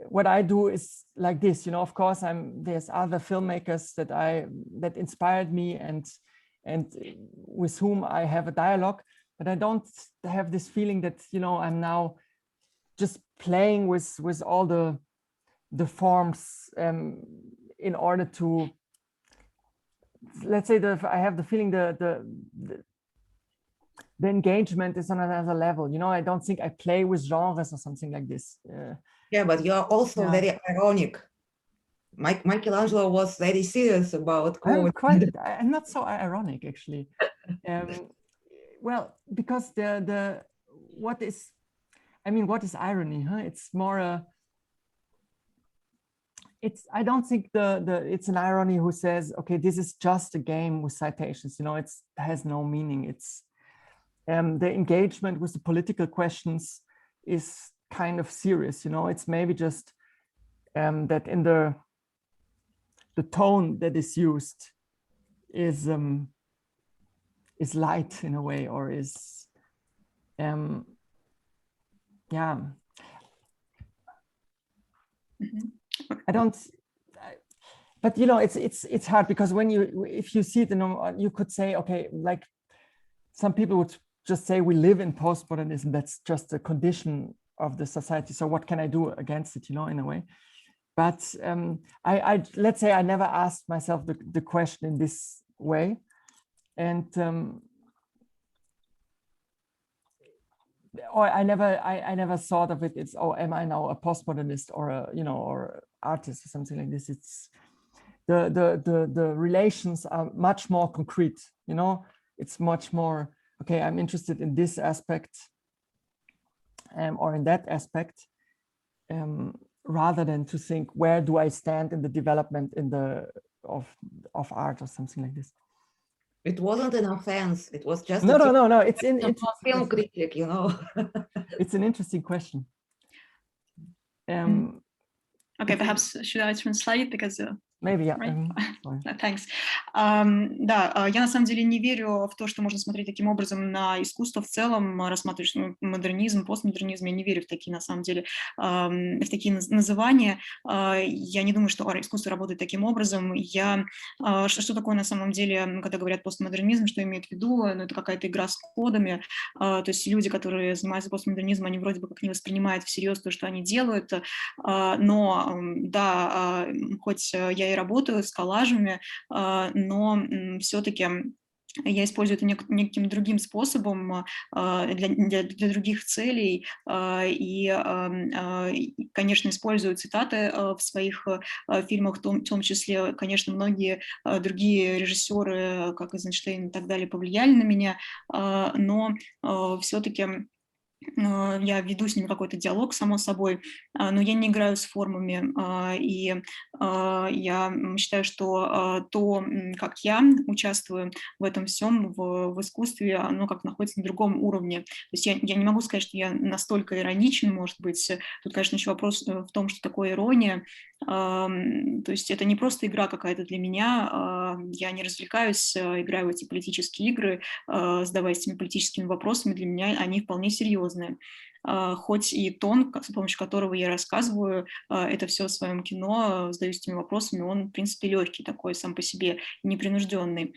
what I do is like this. You know, of course, there's other filmmakers that inspired me and with whom I have a dialogue, but I don't have this feeling that, you know, I'm now just playing with all the forms in order to, let's say, I have the feeling the engagement is on another level. You know, I don't think I play with genres or something like this. Yeah, but you're also very ironic. Michelangelo was very serious about code. I'm not so ironic, actually. Well, because what is irony, huh? It's more I don't think it's an irony who says, okay, this is just a game with citations, you know, it has no meaning. It's the engagement with the political questions is kind of serious, you know. It's maybe just that in the tone that is used is light in a way, or is but you know, it's hard, because if you see it, you could say, okay, like some people would just say we live in postmodernism, that's just a condition of the society, so what can I do against it, you know, in a way. But I let's say I never asked myself the question in this way, and or I never thought of it. It's, oh, am I now a postmodernist or a, you know, or artist or something like this? It's the relations are much more concrete, you know. It's much more, okay, I'm interested in this aspect or in that aspect, rather than to think, where do I stand in the development of art or something like this. It wasn't an offense. It was just no. It's film critic, you know. It's an interesting question. Okay, perhaps should I translate, because maybe, yeah. Right? Thanks. Да, я на самом деле не верю в то, что можно смотреть таким образом на искусство в целом, рассматривать модернизм, постмодернизм. Я не верю в такие, на самом деле, в такие называния. Я не думаю, что искусство работает таким образом. Что такое на самом деле, когда говорят постмодернизм, что имеют в виду? Ну, это какая-то игра с кодами. То есть люди, которые занимаются постмодернизмом, они вроде бы как не воспринимают всерьез то, что они делают. Но, да, хоть я и работаю с коллажами, но все-таки я использую это неким другим способом для других целей, и, конечно, использую цитаты в своих фильмах, в том числе, конечно, многие другие режиссеры, как Эйзенштейн и так далее, повлияли на меня, но все-таки я веду с ним какой-то диалог, само собой, но я не играю с формами, и я считаю, что то, как я участвую в этом всем, в искусстве, оно как находится на другом уровне. То есть я не могу сказать, что я настолько ироничен, может быть. Тут, конечно, еще вопрос в том, что такое ирония. То есть это не просто игра какая-то для меня, я не развлекаюсь, играю в эти политические игры, задаваясь этими политическими вопросами, для меня они вполне серьезные. Хоть и тон, с помощью которого я рассказываю это все в своем кино, задаюсь этими вопросами, он, в принципе, легкий такой сам по себе, непринужденный.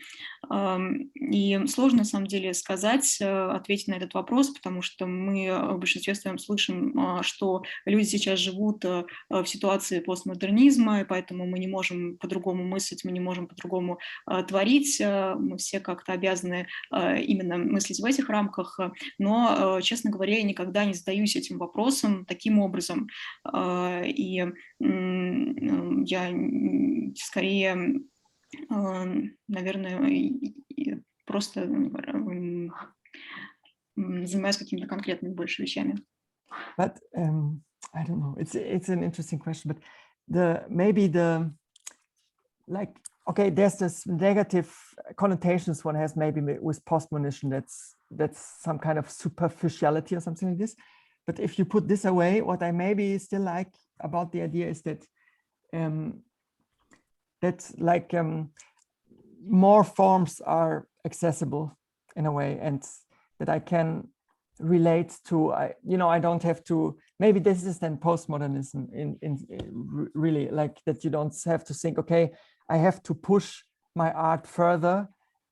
И сложно, на самом деле, сказать, ответить на этот вопрос, потому что мы в большинстве своем слышим, что люди сейчас живут в ситуации постмодернизма, и поэтому мы не можем по-другому мыслить, мы не можем по-другому творить, мы все как-то обязаны именно мыслить в этих рамках, но, честно говоря, я никогда не задаюсь этим вопросом таким образом, и я скорее, наверное, просто занимаюсь какими-то конкретными больше вещами. But I don't know. It's an interesting question. But maybe like, okay, there's this negative connotations one has maybe with postmodernism. That's some kind of superficiality or something like this. But if you put this away, what I maybe still like about the idea is that that's like more forms are accessible in a way, and that I can relate to. I don't have to. Maybe this is then postmodernism in really, like, that you don't have to think, okay, I have to push my art further.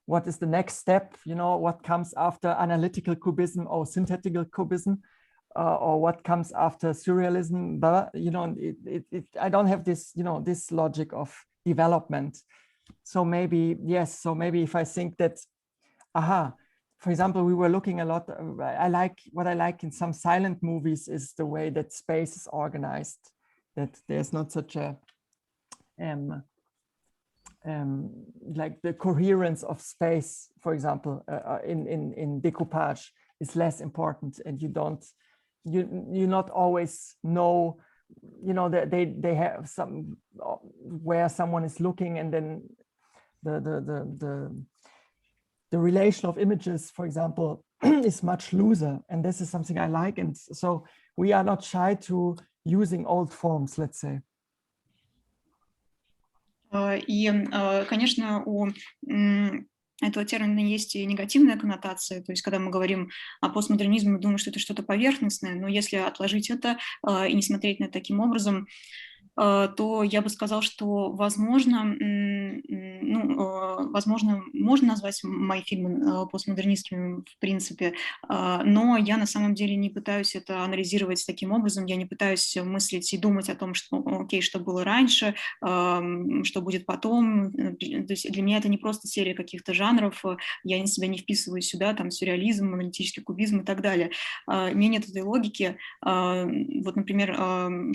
What is the next step? What comes after analytical cubism or synthetical cubism, or what comes after surrealism? But I don't have this, this logic of development. So maybe, yes. So maybe if I think that, for example, we were looking a lot. What I like in some silent movies is the way that space is organized. That there's not such a like the coherence of space, for example, in decoupage is less important, and you not always know, that they have some where someone is looking, and then the relation of images, for example, is much looser, and this is something I like, and so we are not shy to using old forms, let's say. И, конечно, у этого термина есть и негативная коннотация, то есть когда мы говорим о постмодернизме, мы думаем, что это что-то поверхностное, но если отложить это и не смотреть на это таким образом, то я бы сказал, что, возможно, можно назвать мои фильмы постмодернистскими, в принципе, но я на самом деле не пытаюсь это анализировать таким образом, я не пытаюсь мыслить и думать о том, что, окей, что было раньше, что будет потом. То есть для меня это не просто серия каких-то жанров, я себя не вписываю сюда, там, сюрреализм, аналитический кубизм и так далее. У меня нет этой логики. Вот, например,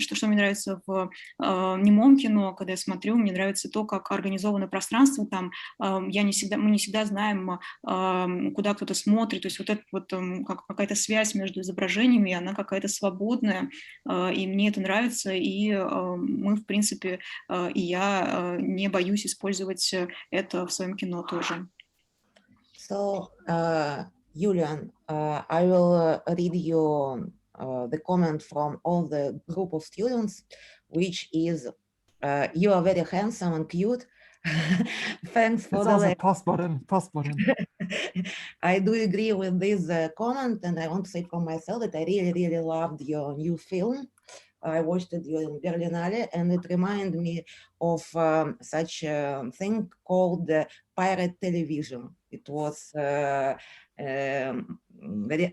что мне нравится в немом кино, когда я смотрю, мне нравится то, как организовано пространство там. Мы не всегда знаем, куда кто-то смотрит, то есть вот это вот как какая-то связь между изображениями, она какая-то свободная, и мне это нравится, и мы, в принципе, и я не боюсь использовать это в своем кино тоже. So, Julian, I will read you the comment from all the group of students, which is, you are very handsome and cute. Thanks for it's the also postmodern. I do agree with this comment, and I want to say for myself that I really, really loved your new film. I watched it during Berlinale, and it reminded me of such a thing called pirate television. It was very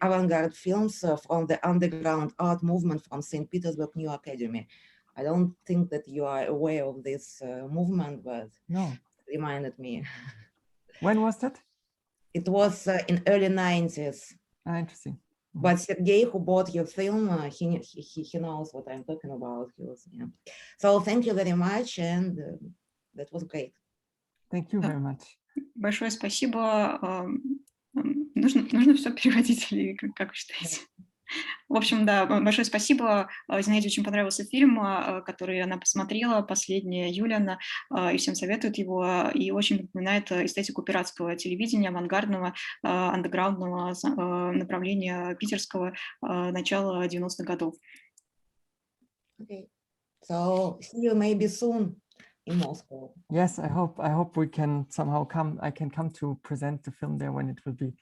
avant-garde films from the underground art movement from St. Petersburg New Academy. I don't think that you are aware of this movement, but no, it reminded me. When was that? It was in early 90s. Interesting. But Sergey, who bought your film, he knows what I'm talking about. So thank you very much, and that was great. Thank you very much. Большое спасибо. Нужно все переводить, или как вы считаете? В общем, да, большое спасибо. Зинаиде очень понравился фильм, который она посмотрела, последний Юлиана, и всем советует его, и очень напоминает эстетику пиратского телевидения, авангардного, андеграундного направления питерского начала 90-х годов. Okay. So see you maybe soon in Moscow. Yes, I hope we can somehow I can come to present the film there when it will be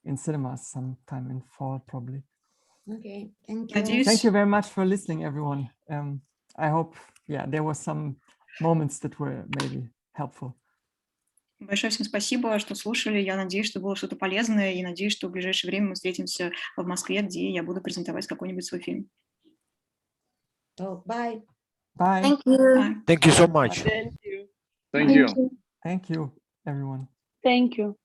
in cinemas sometime in fall, probably. Okay, thank you. Надеюсь, Thank you very much for listening, everyone. I hope, there was some moments that were maybe helpful. большое всем спасибо, что слушали. Я надеюсь, что было что-то полезное, и надеюсь, что в ближайшее время мы встретимся в Москве, где я буду презентовать какой-нибудь свой фильм. So bye. Bye. Thank you. Bye. Thank you so much. Thank you. Thank you. Thank you, everyone. Thank you.